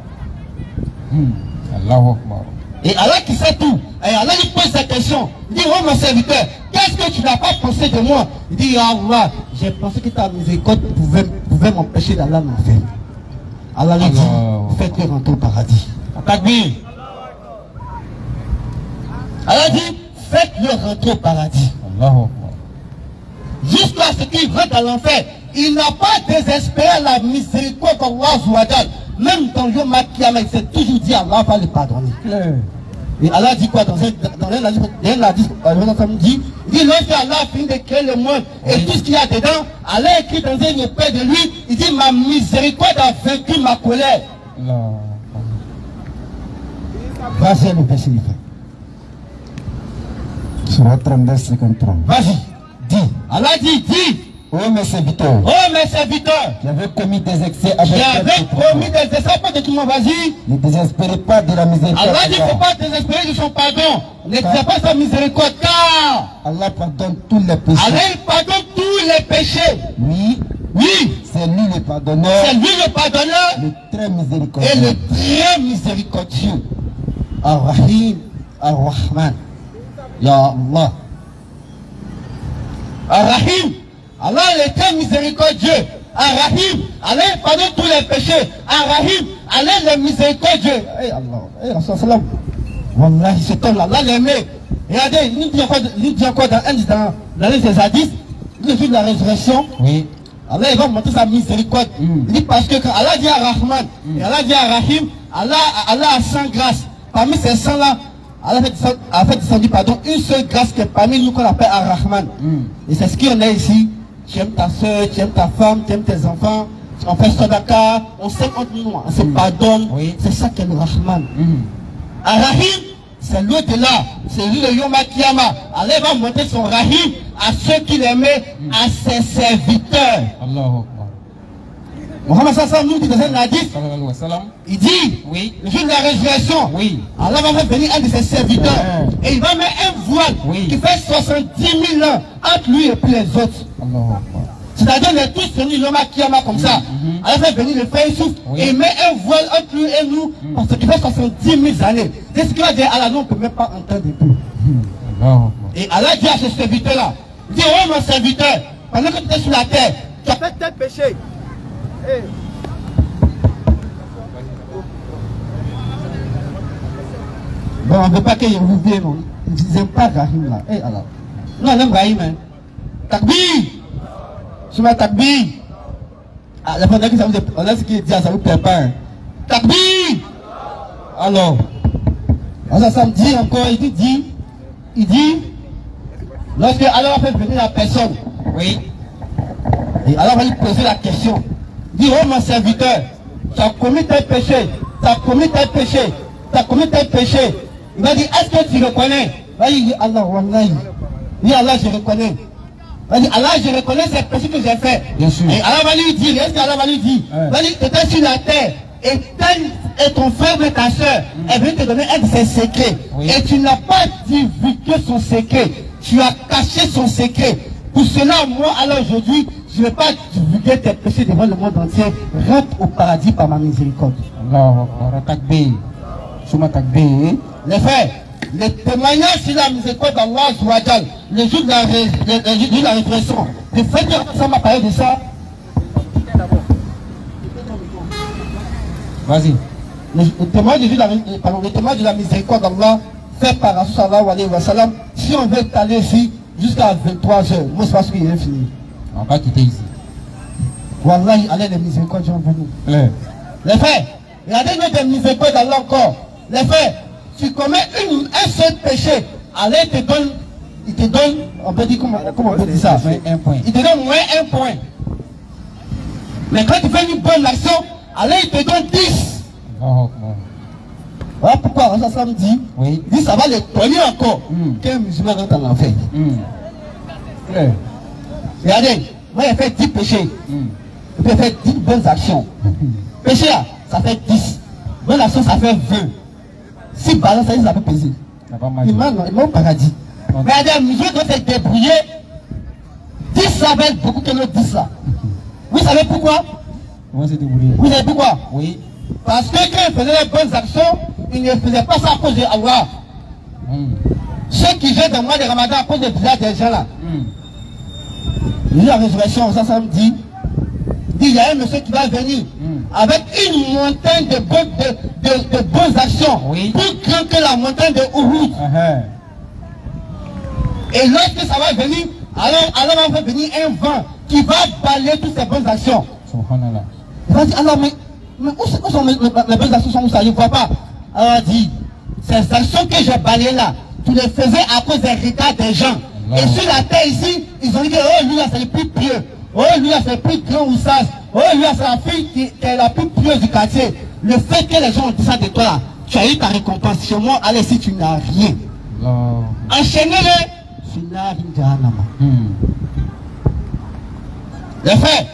S1: Et Allah qui sait tout. Et Allah lui pose cette question. Il dit, oh mon serviteur, qu'est-ce que tu n'as pas pensé de moi? Il dit, Allah, j'ai pensé que ta miséricorde pouvait m'empêcher d'aller en enfer. Allah lui dit, faites-le rentrer au paradis. Takbir. Allah dit, faites-le rentrer au paradis. Jusqu'à ce qu'il rentre dans l'enfer, il n'a pas désespéré la miséricorde d'Allah. Même dans le Makiyama, il s'est toujours dit Allah va le pardonner. Et Allah dit quoi dans un hadith, il dit lorsque Allah a fini de créer le monde et tout ce qu'il y a dedans, Allah écrit dans un épée de lui, il dit ma miséricorde a vaincu ma colère. Vas-y le verset.
S3: Surat 32, 53.
S1: Vas-y, dis. Allah dit, dis.
S3: Oh mes serviteurs,
S1: Oh mes serviteurs,
S3: qui avez commis des excès avec
S1: qui avez commis des excès pas de tout le monde, vas-y.
S3: ne désespérez pas de la miséricorde.
S1: Allah dit qu'il ne faut pas désespérer de son pardon. Ne désespérez pas sa miséricorde, car
S3: Allah pardonne tous les péchés.
S1: Allah il pardonne tous les péchés.
S3: Oui,
S1: Oui,
S3: c'est lui le pardonneur,
S1: c'est lui le pardonneur
S3: le très
S1: et
S3: miséricordieux.
S1: le très miséricordieux.
S3: Ar-Rahim, Ar-Rahman. Ya Allah.
S1: Ar-Rahim, Allah est très miséricordieux. Ar-Rahim, Allah il pardonne tous les péchés. Ar-Rahim, Allah est le miséricordieux. Eh Allah, eh Rasulallah. Wallahi, cet homme-là, Allah l'aimait. Regardez, il nous dit encore dans les hadiths, le jour de la résurrection,
S2: Oui.
S1: Allah il va montrer sa miséricorde. Il dit parce que quand Allah dit Ar-Rahman et Allah dit Ar-Rahim, Allah a 100 grâces. Parmi ces 100 là, Allah a fait descendre pardon, une seule grâce qui est parmi nous qu'on appelle Ar-Rahman. Et c'est ce qu'on a ici. Tu aimes ta soeur, tu aimes ta femme, tu aimes tes enfants. On fait Sadaka, on s'aime entre nous, on se pardonne.
S2: Oui.
S1: C'est ça qu'est le Rahman. Ar-Rahim, c'est l'au-delà, c'est lui le Yom Kiyama. Allah va montrer son Rahim à ceux qui l'aimaient, à ses serviteurs.
S2: Allahu Akbar.
S1: Mohammed Sassan nous dit dans un hadith,
S2: Sallallahu alayhi wa sallam.
S1: il dit,
S2: Oui.
S1: le jour de la résurrection,
S2: Oui.
S1: Allah va faire venir un de ses serviteurs et il va mettre un voile
S2: Oui.
S1: qui fait 70 000 ans entre lui et puis les autres.
S2: Allahu Akbar.
S1: C'est-à-dire, on est tous venus Yom Kiyama comme ça. Allah fait venir le frère Youssouf
S2: Oui.
S1: et il met un voile entre lui et nous parce qu'il fait 70 000 années. C'est ce qu'il va dire, Allah, nous on ne peut même pas entendre depuis.
S2: Allahu Akbar.
S1: Et Allah dit à ce serviteur-là, dis, oh mon serviteur, pendant que tu es sur la terre, tu as fait tel péché. Bon, on ne veut pas qu'il vous vienne, non. Ils n'aiment pas Rahim là. Eh Allah. Non, on aime Rahim, hein. Takbir! Je mets Takbir! Ah, la fois que ça vous est, on a ce qu'il dit, ça vous plaît pas, hein. Takbir! Alors, ça me dit encore, il dit, lorsque Allah va faire venir la personne,
S2: Oui.
S1: et Allah va lui poser la question. Il dit, oh mon serviteur, tu as commis tel péché, tu as commis tel péché, tu as commis tel péché. Il va dire, est-ce que tu reconnais? Il va dire, Allah, wallahi. Il dit, Allah, je reconnais. Il va dire, Allah, je reconnais ces péchés que j'ai fait.
S2: Bien sûr.
S1: Et Allah va lui dire, est-ce qu'Allah va lui dire? Il va dire, tu étais sur la terre, et ton frère et ta soeur est venu te donner un de ses secrets.
S2: Oui.
S1: Et tu n'as pas divulgué son secret. Tu as caché son secret. Pour cela, moi, alors aujourd'hui, je ne vais pas divulguer tes péchés devant le monde entier. Rentre au paradis par ma miséricorde.
S2: Allahu Akbar. Takbir. Suma takbir.
S1: Les frères, les témoignages sur la miséricorde d'Allah, le jour de la résurrection, le fait que ça m'a parlé de ça.
S2: Vas-y.
S1: Le témoignage de la miséricorde d'Allah fait par Rasulullah alayhi wa sallam. Si on veut aller ici jusqu'à 23h, moi c'est parce qu'il est fini.
S2: On va quitter ici.
S1: Wallahi, allez les miséricordes sont venues.
S2: Claire.
S1: Les frères, regardez-nous des miséricordes d'Allah encore. Les frères, tu commets un seul péché, Allah il te donne, on peut dire comment on peut dire ça.
S2: Un point.
S1: Il te donne moins un point. Mais quand tu fais une bonne action, Allah il te donne 10.
S2: Allahu Akbar.
S1: Voilà pourquoi ça me dit,
S2: Oui.
S1: il dit ça va les donner encore. Qu'un musulman rentre en enfer.
S2: Claire.
S1: Regardez, moi j'ai fait 10 péchés. Et puis j'ai fait 10 bonnes actions. Péché là, ça fait 10. Bonne action, ça fait 20. Si balance, ça peut peser.
S2: Ça va mal.
S1: Il m'a au paradis. Regardez, les musulmans doivent se débrouiller. 10 ça va être beaucoup que le 10 là. Vous savez pourquoi?
S2: On va se débrouiller.
S1: Vous savez pourquoi?
S2: Oui.
S1: Parce que quand ils faisaient les bonnes actions, ils ne faisaient pas ça à cause de Allah. Ceux qui jettent dans le mois de Ramadan à cause des visage des gens là. La résurrection, ça me dit, il y a un monsieur qui va venir avec une montagne de bonnes actions,
S2: Oui.
S1: plus grande que la montagne de Uhud. Et lorsque ça va venir, alors Allah va faire venir un vent qui va balayer toutes ces bonnes actions.
S2: Subhanallah.
S1: Il va dire, alors mais où sont mes bonnes actions, où ça, je ne vois pas. Alors il dit, ces actions que j'ai balayées là, tu les faisais à cause des retards des gens. Et sur la terre ici, ils ont dit, oh lui là c'est le plus pieux. Oh lui là c'est le plus grand ou sage. Oh lui là c'est la fille qui est la plus pieuse du quartier. Le fait que les gens ont dit ça de toi là, tu as eu ta récompense. Chez moi, allez si tu n'as rien. Enchaînez-les. Tu n'as rien.
S3: Les frères,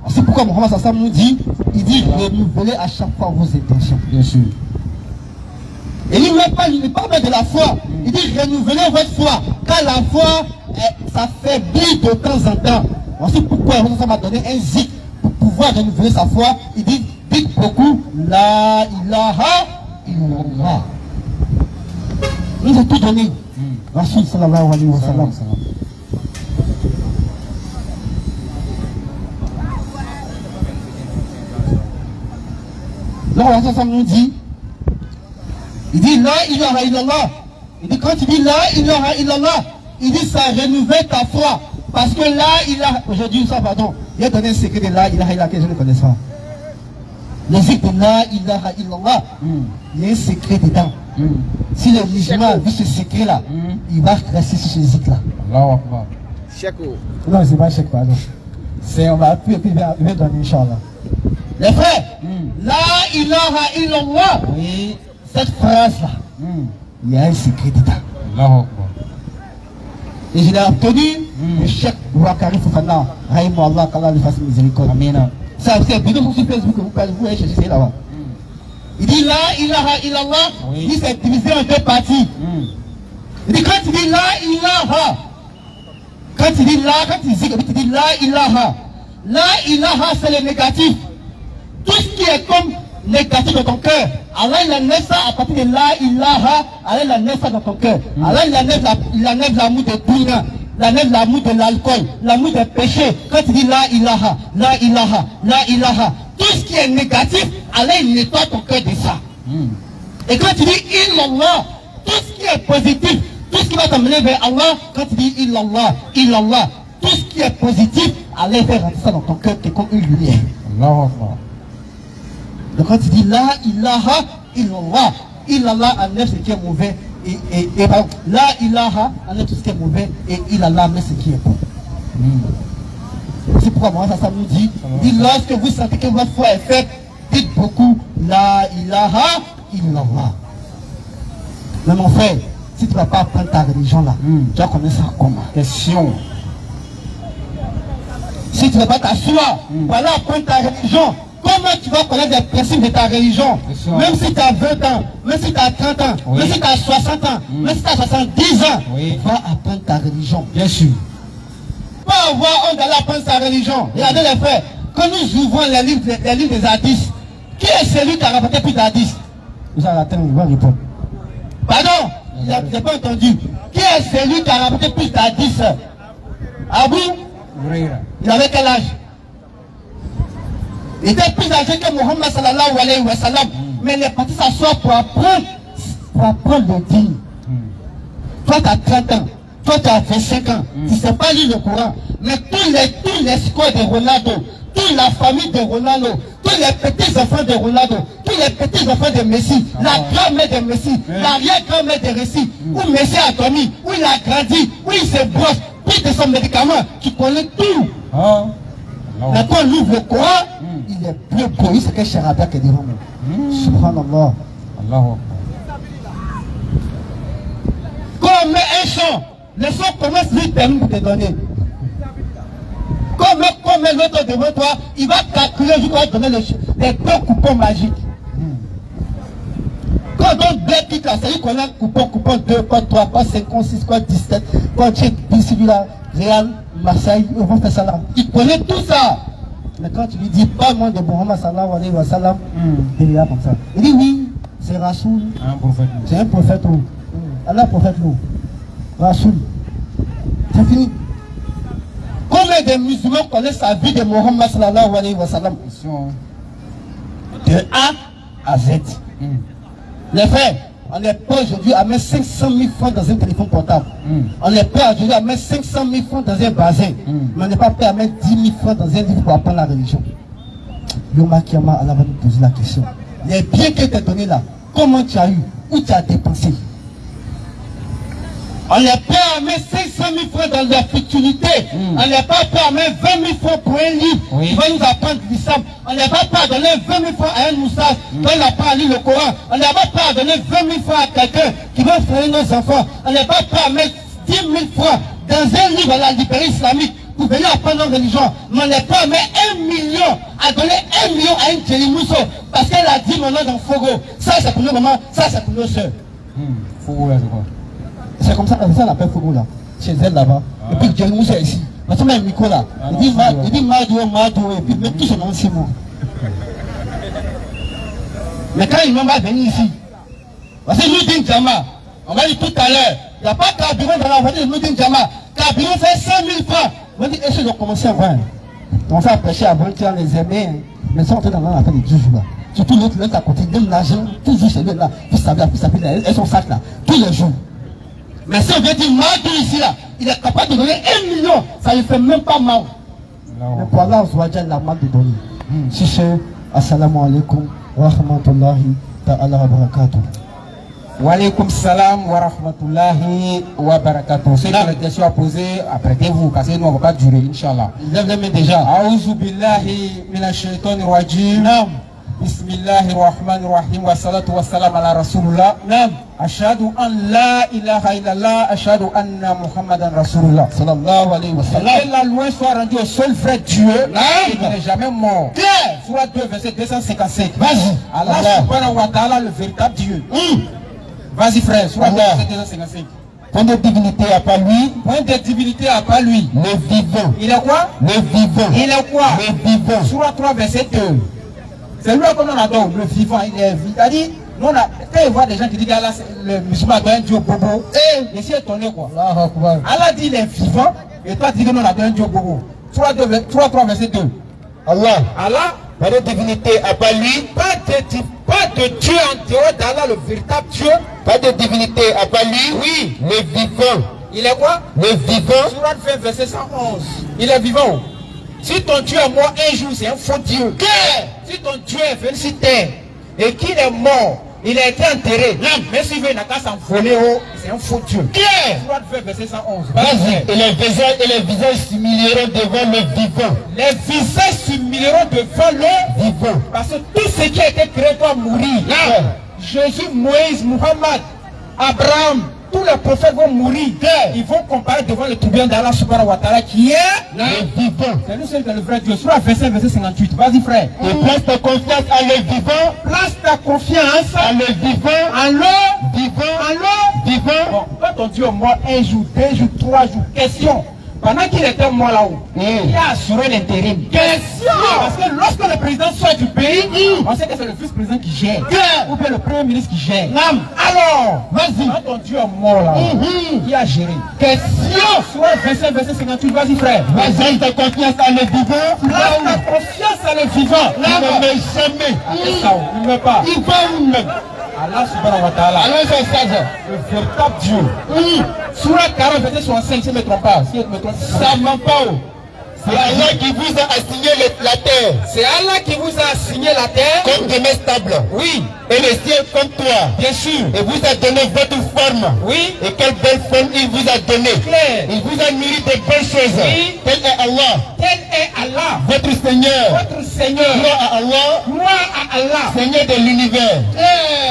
S3: c'est pourquoi Mohammed Sassam nous dit, il dit renouvelez à chaque fois vos intentions.
S2: Bien sûr.
S3: Et il ne parle pas de la foi. Il dit renouvelez votre foi. Car la foi, ça faiblit de temps en temps. Voici pourquoi Mohammed Sassam m'a donné un zik pour pouvoir renouveler sa foi. Il dit, dites beaucoup, la ilaha illallah. Il nous a tout donné. Rasul sallallahu alayhi wa sallam. Là, Rasul nous dit, il dit la ilaha illallah. Il dit quand tu dis la ilaha illallah, il dit ça renouvelle ta foi. Parce que la ilaha, aujourd'hui ça pardon, il a donné un secret de la ilaha illallah que je ne connais pas. Le zikr de la ilaha illallah, il y a un secret dedans. Si le musulman a vu ce secret là, il va rester sur ce zikr là.
S2: Allahu Akbar.
S3: Non, c'est pas chèque, pardon. C'est, on va plus, et puis il va donner, Inch'Allah. Les frères, la ilaha illallah,
S2: Oui.
S3: cette phrase-là, il y a un secret dedans.
S2: Allahu Akbar.
S3: Et je l'ai obtenu du Cheikh Bouakari Fofana, Raïm Allah, qu'Allah lui fasse miséricorde.
S2: Amina.
S3: Ça, c'est vidéo sur Facebook, vous allez chercher, c'est là-bas. Il dit la ilaha illallah,
S2: Oui.
S3: il dit c'est divisé en deux parties. Il dit quand tu dis la ilaha, quand tu dis la, quand tu dis la ilaha c'est le négatif. Tout ce qui est comme négatif dans ton cœur, Allah il enlève ça à partir de la ilaha, Allah il enlève ça dans ton cœur. Allah il enlève l'amour de dunya, il enlève l'amour de l'alcool, l'amour des péchés. Quand tu dis la ilaha, la ilaha, la ilaha, tout ce qui est négatif, Allah il nettoie ton cœur de ça. Et quand tu dis illallah, tout ce qui est positif, tout ce qui va t'amener vers Allah, quand tu dis illallah, illallah, tout ce qui est positif, Allah fait rentrer ça dans ton cœur, qui est comme une lumière.
S2: Allahu Akbar.
S3: Donc quand tu dis la ilaha illallah, illallah enlève ce qui est mauvais, et pardon, la ilaha enlève tout ce qui est mauvais, et illallah enlève ce qui est bon. C'est pourquoi moi ça nous dit, lorsque vous sentez que votre foi est faible, dites beaucoup la ilaha illallah. Mais mon frère, si tu ne vas pas apprendre ta religion là, tu vas connaître ça comment?
S2: Question.
S3: Si tu ne vas pas t'asseoir, voilà apprendre ta religion. Comment tu vas connaître les principes de ta religion? Même si tu as 20 ans, même si tu as 30 ans, même si tu as 60 ans, même si tu as 70 ans, va apprendre ta religion.
S2: Bien sûr.
S3: Pas avoir honte d'aller apprendre sa religion. Regardez les frères, quand nous ouvrons les livres des hadiths, qui est celui qui a rapporté plus d'hadiths? Vous allez attendre, il va répondre. Pardon, je n'ai pas entendu. Qui est celui qui a rapporté plus d'hadiths? Abou? Il avait quel âge? Il était plus âgé que Mohammed sallallahu alayhi wa sallam. Mais il est parti s'asseoir pour apprendre le dîme. Toi tu as 30 ans, toi tu as 25 ans, tu ne sais pas lire le Coran. Mais tous les scores de Ronaldo, toute la famille de Ronaldo, tous les petits enfants de Ronaldo, tous les petits enfants de Messi, la grand-mère de Messi, l'arrière-grand-mère de Messi, où Messi a dormi, où il a grandi, où il se brosse, puis de son médicament, qui connaît tout. Mais quand on ouvre le Coran, il est plus beau. Il sait que Charabia qui est devant nous. Subhanallah.
S2: Allahu Akbar.
S3: Quand on met un son, le son commence lui permet de te donner. Quand on met l'autre devant toi, il va calculer jusqu'à donner les deux coupons magiques. Quand on donne deux pics là, ça dit qu'on a coupon 2, code 3, code 56, code 17, code 18, là, Real, Marseille, ils vont faire ça là. Il connaît tout ça. Mais quand tu lui dis pas moins de Muhammad sallallahu alayhi wa sallam, il est là comme ça. Il dit oui, c'est Rasoul. C'est un prophète. Allah prophète nous. Rasoul. C'est fini. Combien de musulmans connaissent la vie de Muhammad sallallahu alayhi wa sallam? De A à Z. Les frères, on est prêt aujourd'hui à mettre 500 000 francs dans un téléphone portable. On est prêt aujourd'hui à mettre 500 000 francs dans un bazin. Mais on n'est pas prêt à mettre 10 000 francs dans un livre pour apprendre la religion. Yoma Kiyama, Allah va nous poser la question. Les biens que tu as donnés là, comment tu as eu? Où tu as dépensé? On est prêt à mettre 500 000 francs dans la futurité. On n'est pas prêt à mettre 20 000 francs pour un livre qui va nous apprendre l'islam. On n'est pas prêt à donner 20 000 francs à un moussage quand il apprend à lire le Coran. On n'est pas prêt à donner 20 000 francs à quelqu'un qui va freiner nos enfants. On n'est pas prêt à mettre 10 000 francs dans un livre à la libérée islamique pour venir apprendre notre religion. Mais on n'est pas, mais 1 million, à donner 1 million à une Thierry Mousso, parce qu'elle a dit mon nom dans Fogo. Ça, c'est pour nos mamans, ça, c'est pour nos soeurs.
S2: Fogo, là, c'est quoi?
S3: C'est comme ça qu'on appelle Fogo, là. Chez elle, là-bas. Et puis Thierry Mousso est ici. Parce que même Nico, là, il dit Madou, et puis met tout son nom 6 mois. Mais quand il va venir ici, parce que nous disons Djama, on va dire tout à l'heure, il n'y a pas de carburant dans la voiture de nous disons Djama. Carburant fait 5 000 francs. On dit, est-ce qu'ils ont commencé à vendre? On s'est prêché à Bontian, les aimer, mais ça, on est dans la fin de 10 jours là. Surtout l'autre à côté, de l'argent, toujours chez lui là, puis ça elles sont sacs là, tous les jours. Mais si on vient dire Madou ici là, il est capable de donner 1 million, ça ne fait même pas mal. Mais pour Allah, on se déjà la mal de donner. Si c'est, assalamu alaikum wa rahmatullahi ta'ala wa barakatuh.
S2: Wa alaikum salam wa rahmatullahi wa barakatuh. C'est une question à poser, apprêtez-vous, parce que nous on ne va pas durer, Inch'Allah.
S3: Lève les mains déjà.
S2: A'udhu billahi minash shaitanir rajim. Bismillahir rahmanir rahim wa salatu wa salam ala rasulullah. Ashhadu an la ilaha illallah, ashhadu anna muhammadan rasulullah.
S3: Sallallahu alayhi wa sallam.
S2: Que la loi soit rendue au seul vrai Dieu, qui n'est jamais mort. Surah 2, verset 255.
S3: Vas-y.
S2: Allah subhanahu wa ta'ala, le véritable Dieu. Vas-y frère, Surah 2, verset 255.
S3: Point de divinité à part lui.
S2: Point de divinité à part lui.
S3: Le vivant.
S2: Il est quoi?
S3: Le vivant.
S2: Il est quoi?
S3: Le vivant.
S2: Surah 3, verset 2. C'est lui qu'on adore, le vivant, il est vivant. C'est-à-dire, quand il voit des gens qui disent que le musulman doit un Dieu bobo, il s'est étonné quoi. Allah dit il est vivant, et toi tu dis que nous on adore un Dieu bobo. 3, 3, verset 2.
S3: Allah.
S2: Pas de divinité à part lui, pas de Dieu en dehors d'Allah, le véritable Dieu.
S3: Pas de divinité à part lui.
S2: Oui.
S3: Le vivant.
S2: Il est quoi?
S3: Le vivant.
S2: Surah 20, verset 111. Il est vivant. Si ton Dieu est mort un jour, c'est un faux Dieu. Si ton Dieu est venu sur terre et qu'il est mort, il a été enterré. Mais s'il veut, il n'a qu'à s'envoler, c'est un faux Dieu. Surah 20, verset 111.
S3: Vas-y. Et les visages s'humilieront devant le vivant.
S2: Les visages s'humilieront devant le
S3: vivant.
S2: Parce que tout ce qui a été créé doit mourir. Jésus, Moïse, Muhammad, Abraham, tous les prophètes vont mourir. Ils vont comparer devant le tribunal d'Allah subhanahu wa ta'ala qui est
S3: le vivant.
S2: C'est lui seul qui est le vrai Dieu. Surah 25, verset 58. Vas-y frère.
S3: Et place ta confiance à le vivant.
S2: Place ta confiance
S3: à le vivant.
S2: En le
S3: vivant.
S2: En le
S3: vivant.
S2: Bon, quand ton Dieu est mort un jour, 2 jours, 3 jours, question. Pendant qu'il était mort là-haut, il a assuré l'intérim. Question. Parce que lorsque le président sort du pays, on sait que c'est le vice-président qui gère. Ou bien le premier ministre qui gère. Alors, vas-y. Quand ton Dieu est mort là-haut, qui a géré? Question. Soit 25, verset 58, vas-y frère.
S3: Vas-y, ta confiance à le vivant.
S2: Place ta confiance à le vivant.
S3: Il ne meurt jamais.
S2: Il ne meurt pas.
S3: Il va où même?
S2: Allah subhanahu wa ta'ala.
S3: Allah c'est ça.
S2: Le véritable Dieu. Surah 40, verset 65, si je ne me trompe pas. Si je me trompe,
S3: ça m'a pas. C'est Allah qui vous a assigné la terre.
S2: C'est Allah qui vous a assigné la terre.
S3: Comme demeure stable.
S2: Oui.
S3: Et le ciel comme toi.
S2: Bien sûr.
S3: Et vous a donné votre forme.
S2: Oui.
S3: Et quelle belle forme il vous a donné.
S2: Claire.
S3: Il vous a nourri de bonnes choses.
S2: Oui.
S3: Tel est Allah.
S2: Tel est Allah.
S3: Votre Seigneur.
S2: Votre Seigneur.
S3: Crois à Allah.
S2: Crois à Allah.
S3: Seigneur de l'univers.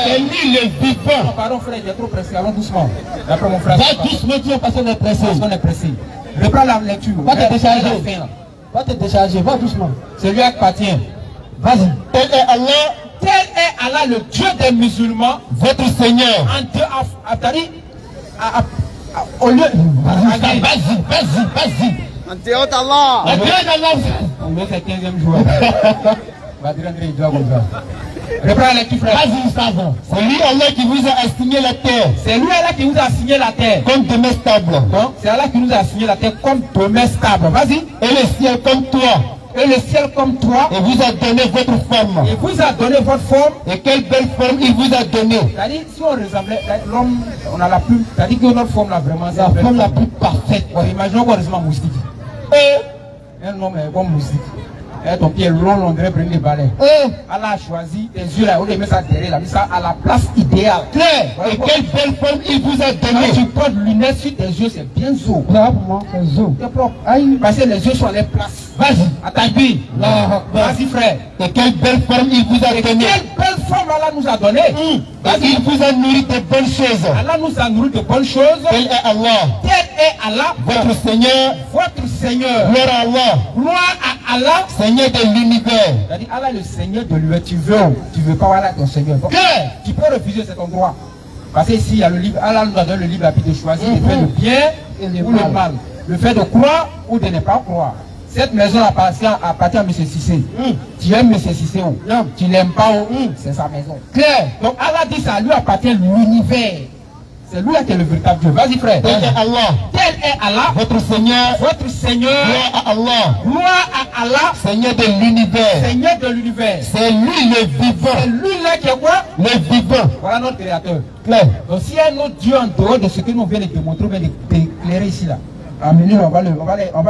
S3: C'est lui le vivant.
S2: Oh, pardon frère, il est trop pressé. Allons doucement. D'après mon frère.
S3: Va doucement, tu vas passer le pressé.
S2: Parce qu'on est pressé. Reprends la lecture.
S3: Va te décharger. Va te décharger, va doucement.
S2: C'est lui qui appartient.
S3: Vas-y. Tel est Allah.
S2: Tel est Allah, le Dieu des musulmans.
S3: Votre Seigneur.
S2: Au lieu.
S3: Vas-y.
S2: En dehors d'Allah.
S3: En dehors d'Allah.
S2: On met le 15e joueur. Va dire André, il doit comme ça. Reprends la lecture, frère.
S3: Vas-y, Ustaz. C'est lui Allah qui vous a assigné la terre.
S2: C'est lui Allah qui vous a assigné la terre.
S3: Comme demeure stable.
S2: C'est Allah qui nous a assigné la terre comme demeure stable. Vas-y.
S3: Et le ciel comme toi.
S2: Et le ciel comme toi.
S3: Et vous a donné votre forme.
S2: Il vous a donné votre forme.
S3: Et quelle belle forme il vous a donné.
S2: C'est-à-dire, si on ressemblait, l'homme, on a la plus. C'est-à-dire que notre forme là vraiment.
S3: La forme la plus parfaite.
S2: Imaginons qu'on ressemble à un moustique. Un homme est comme moustique. Ton pied est long, on dirait prendre des balais. Allah a choisi tes yeux là, on les met ça derrière, il a mis ça à la place idéale.
S3: Claire. Et quelle belle forme il vous a donné.
S2: Quand tu portes lunettes sur tes yeux, c'est bien zo.
S3: Là pour moi, c'est zo.
S2: C'est propre. Aïe. Parce que les yeux sont à leur place.
S3: Vas-y.
S2: À ta vie. Vas-y frère.
S3: Et quelle belle forme il vous a donné.
S2: Quelle belle forme Allah nous a donné.
S1: Il vous a nourri de bonnes choses.
S2: Allah nous a nourri de bonnes choses.
S1: Tel est Allah.
S2: Tel est Allah.
S1: Votre Seigneur.
S2: Votre Seigneur.
S1: Gloire à Allah.
S2: Gloire à Allah.
S1: Seigneur de l'univers.
S2: C'est-à-dire Allah est le Seigneur de l'univers. Tu veux pas avoir ton Seigneur. Donc, tu peux refuser cet endroit. Parce que ici, il y a le livre, Allah nous a donné le libre arbitre de choisir de faire le bien ou le mal. Le fait de croire ou de ne pas croire. Cette maison appartient à M. Sissé. Tu aimes M. Sissé, tu l'aimes pas, c'est sa maison. Claire. Donc Allah dit ça lui appartient l'univers. C'est lui qui est le véritable Dieu. Vas-y frère.
S1: Tel est Allah.
S2: Tel est Allah.
S1: Votre Seigneur.
S2: Votre Seigneur.
S1: Gloire à Allah.
S2: Gloire à Allah.
S1: Seigneur de l'univers.
S2: Seigneur de l'univers.
S1: C'est lui le vivant.
S2: C'est lui là qui est quoi?
S1: Le vivant.
S2: Voilà notre créateur.
S1: Claire.
S2: Donc s'il y a un autre Dieu en dehors de ce que nous venons de démontrer, on vient d'éclairer ici là. En milieu, on va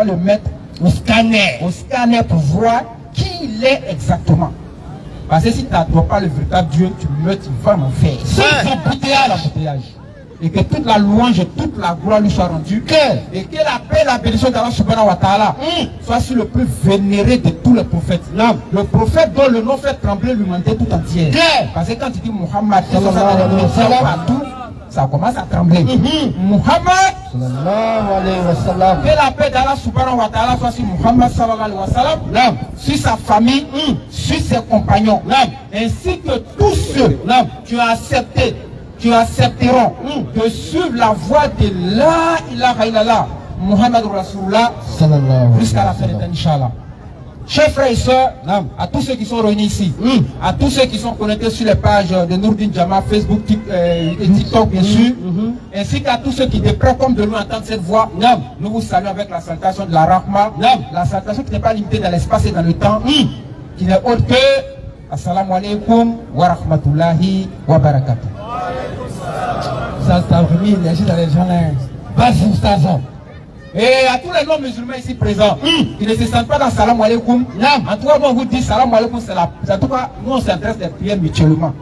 S2: le mettre au scanner. Au scanner pour voir qui il est exactement. Parce que si tu n'adores pas le véritable Dieu, tu vas m'en faire. C'est l'embouteillage. Et que toute la louange et toute la gloire lui soit rendue. Et que la paix et la bénédiction d'Allah subhanahu wa ta'ala soit sur le plus vénéré de tous les prophètes. Le prophète dont le nom fait trembler l'humanité tout entière. Parce que quand tu dis Muhammad, ça commence à trembler. Muhammad, que la paix d'Allah subhanahu wa ta'ala soit sur Muhammad sallallahu alayhi wa sallam, sur sa famille, sur ses compagnons, ainsi que tous ceux qui ont accepté, qui accepteront de suivre la voie de la ilaha illallah, Muhammad Rasulullah, jusqu'à la fin de temps, Inch'Allah. Chers frères et sœurs, à tous ceux qui sont réunis ici, à tous ceux qui sont connectés sur les pages de Nourdine Jama, Facebook et TikTok bien sûr, ainsi qu'à tous ceux qui de près comme de loin entendent cette voix, nous vous saluons avec la salutation de la Rahma, la salutation qui n'est pas limitée dans l'espace et dans le temps, qui n'est autre que Assalamu alaikum wa rahmatullahi wa barakatuh. Ça t'a remis l'énergie dans les gens là. Vas-y, Ustaz. Et à tous les non-musulmans ici présents, qui ne se sentent pas dans Salam Alaikum, en tout cas, nous on vous dit Salam Alaikum, c'est la. En tout cas, nous on s'intéresse des prières mutuellement.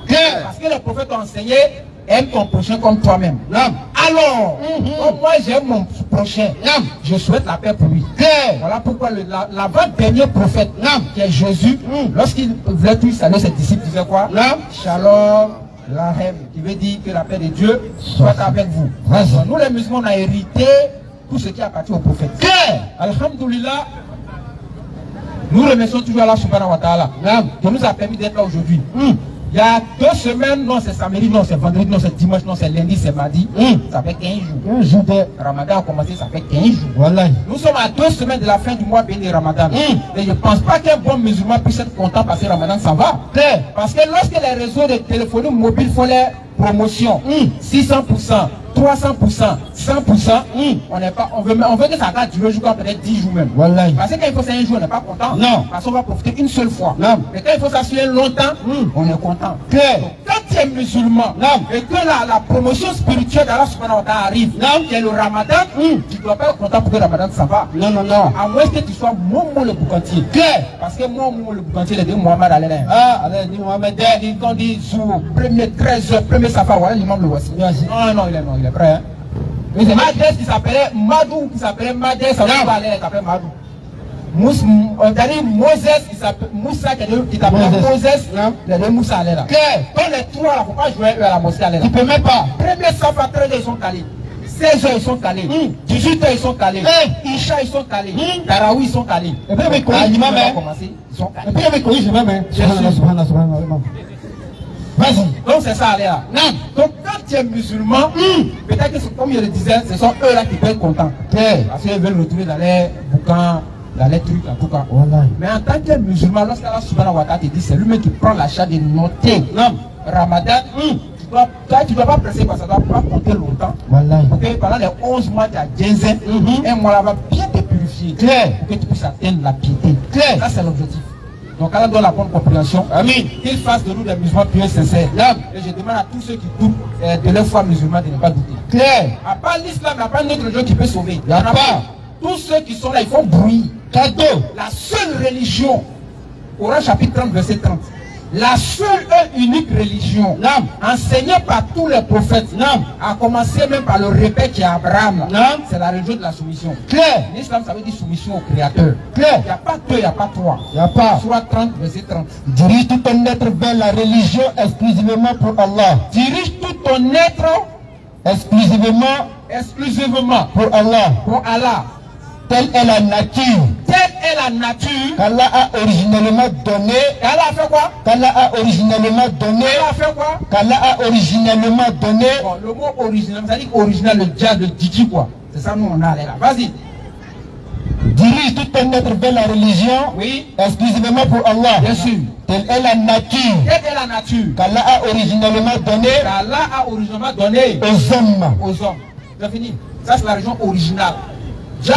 S2: Parce que les prophètes ont enseigné, aime ton prochain comme toi-même. Alors, moi j'aime mon prochain, je souhaite la paix pour lui. Voilà pourquoi l'avant-dernier prophète, qui est Jésus, lorsqu'il voulait tout saluer ses disciples, disait quoi? Shalom. Lahem, qui veut dire que la paix de Dieu soit avec vous. Nous les musulmans, on a hérité tout ce qui appartient au prophète. Alhamdulillah, nous remercions toujours Allah subhanahu wa ta'ala qui nous a permis d'être là aujourd'hui. Il y a 2 semaines, non c'est samedi, non c'est vendredi, non c'est dimanche, non c'est lundi, c'est mardi. Ça fait 15 jours. Un jour de Ramadan a commencé, ça fait 15 jours. Voilà. Nous sommes à 2 semaines de la fin du mois béni Ramadan. Et je ne pense pas qu'un bon musulman puisse être content parce que Ramadan ça va. Parce que lorsque les réseaux de téléphonie mobile font les promotions, 600%, 300%, 100%, on veut que ça va durer jusqu'à peut-être 10 jours même. Voilà. Parce que quand il faut ça un jour, on n'est pas content. Non. Parce qu'on va profiter une seule fois. Non. Mais quand il faut s'assurer longtemps, on est content. Donc, quand tu es musulman, et que la promotion spirituelle d'Allah subhanahu wa ta'ala arrive, qui est le Ramadan, tu ne dois pas être content pour que le Ramadan ça va. Non. À moins que tu sois Momo le boucantier. Parce que Momo le boucantier, il dit Mohamed Alain. Alain dit Mohamed, quand on dit jour, premier 13h, premier safar, voilà l'imam le voici. Non, il est prêt. Mais c'est Madès qui s'appelait Madou, qui s'appelait Madès, ça va aller, il s'appelle Madou. On a dit Moses, qui s'appelle Moussa, qui s'appelle Moses, il a dit Moussa allait là. Quand les 3 là, il ne faut pas jouer eux à la mosquée allait là. Tu peux même pas. Premier safar, 13h, ils sont calés. 16h, ils sont calés. 18h, ils sont calés. Isha, ils sont calés. Taraoui, ils sont calés. Et puis, ils sont calés. Et puis, ils corrigent même. Vas-y. Donc c'est ça, allez là. Donc quand tu es musulman, peut-être que comme je le disais, ce sont eux là qui peuvent être contents. Parce qu'ils veulent retrouver dans les bouquins, dans les trucs en tout cas. Mais en tant que musulman, lorsqu'Allah subhanahu wa ta'ala te dit, c'est lui-même qui prend la charge de noter Ramadan, tu ne dois pas presser parce que ça ne doit pas compter longtemps. Pour que pendant les 11 mois, tu as Djenzen, un mois là va bien te purifier. Pour que tu puisses atteindre la piété. Ça c'est l'objectif. Donc Allah donne la bonne compréhension. Amen. Qu'il fasse de nous des musulmans pieux et sincères. Et je demande à tous ceux qui doutent de leur foi musulmane de ne pas douter. Claire. À part l'islam, il n'y a pas d'autre religion qui peut sauver. Il n'y en a pas. Tous ceux qui sont là, ils font bruit. Cadeau. La seule religion, Coran chapitre 30, verset 30. La seule et unique religion enseignée par tous les prophètes, à commencer même par le répète qui est Abraham, c'est la religion de la soumission. Claire. L'islam, ça veut dire soumission au Créateur. Claire. Il n'y a pas deux, il n'y a pas trois. Il n'y a pas. Soit 30, verset 30.
S3: Dirige tout ton être vers la religion exclusivement pour Allah.
S2: Dirige tout ton être exclusivement
S3: pour Allah.
S2: Pour Allah.
S3: Telle est la nature.
S2: Telle est la nature
S3: qu'Allah a originellement donné.
S2: Allah a fait quoi?
S3: Qu'Allah a originellement donné.
S2: Allah a fait quoi?
S3: Qu'Allah a originellement donné.
S2: Bon, le mot original, ça dit original, le diable, le Didi quoi. C'est ça nous on a là. Vas-y.
S3: Dirige tout ton être vers la religion.
S2: Oui.
S3: Exclusivement pour Allah.
S2: Bien sûr.
S3: Telle est la nature.
S2: Telle est la nature
S3: qu'Allah a originellement donné.
S2: Qu'Allah a originellement donné
S3: aux hommes.
S2: Aux hommes. C'est fini. Ça c'est la religion originale. La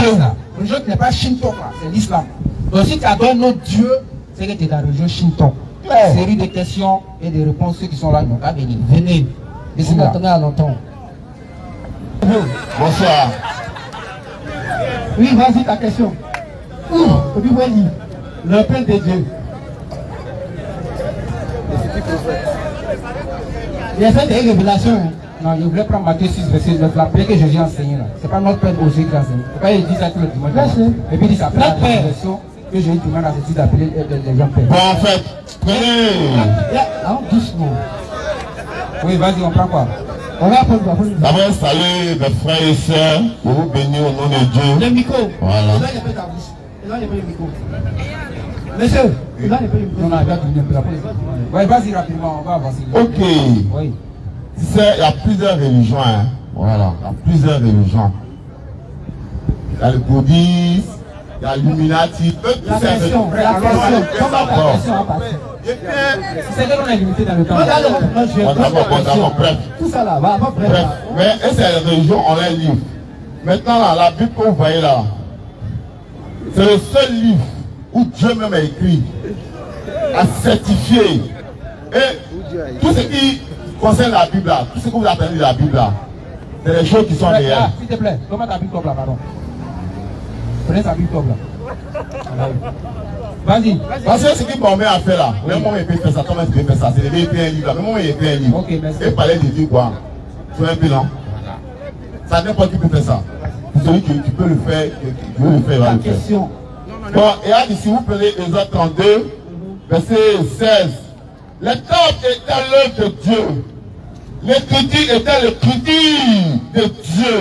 S2: religion qui n'est pas Shinto, c'est l'islam. Donc si tu adores notre Dieu, c'est que tu es dans la religion Shinto. Une série de questions et de réponses, ceux qui sont là n'ont qu'à venir. Venez. Et c'est maintenant à longtemps.
S3: Bonsoir.
S1: Oui, vas-y ta question. Le Père de Dieu. Il a fait des révélations.
S2: Non, il voulait prendre Matthieu 6, verset 9, la paix que Jésus a enseigné là. C'est pas notre Père Jésus qui a enseigné. C'est pas il dit ça tout le dimanche. Et puis il dit ça. Notre Père. Que Jésus demande à Jésus d'appeler les gens Père.
S3: Bon, en fait, prenez.
S1: Doucement.
S2: Oui, vas-y, on prend quoi?
S1: On va prendre quoi?
S4: D'abord, salut mes frères et sœurs. Pour vous bénir au nom de Dieu.
S1: Le micro.
S4: Voilà.
S1: Là, il n'y a pas ta bouche. Là, il n'y a pas le micro. Monsieur, là, il n'y a pas le micro.
S2: Non, non, il va donner un peu la police. Oui, vas-y rapidement, on va avancer.
S4: Ok.
S2: Oui.
S4: Tu sais, il y a plusieurs religions. Hein. Voilà. Il y a plusieurs religions. Il y a le bouddhisme, il y a l'Illuminati.
S1: La question, comment ta question a passé?
S2: C'est que l'on est limité dans le temps.
S4: Bref.
S1: Tout ça là, va,
S4: bref. Mais ces religions, on les livre. Maintenant, là, la Bible que vous voyez là, c'est le seul livre où Dieu même a écrit, a certifié. Et tout ce qui concerne la Bible là, tout ce que vous attendez de la Bible là, c'est les choses qui sont réelles.
S2: S'il te plaît, comment ta Bible top là, pardon? Prenez sa Bible top là. Vas-y.
S4: Parce que ce qui permet à faire là, même moi, il peut faire ça, comment il peut faire ça, c'est de écrire un livre là, même moi, il écrit un livre.
S2: Ok, merci.
S4: Et parler de Dieu quoi. Tu un bilan. Ça n'importe qui peut faire ça. Celui qui peut le faire, qui veut le faire, il va le faire. Bon, et là, ici, vous prenez Exode 32, verset 16. Les tables étaient l'œuvre de Dieu. L'écriture était l'écriture de Dieu.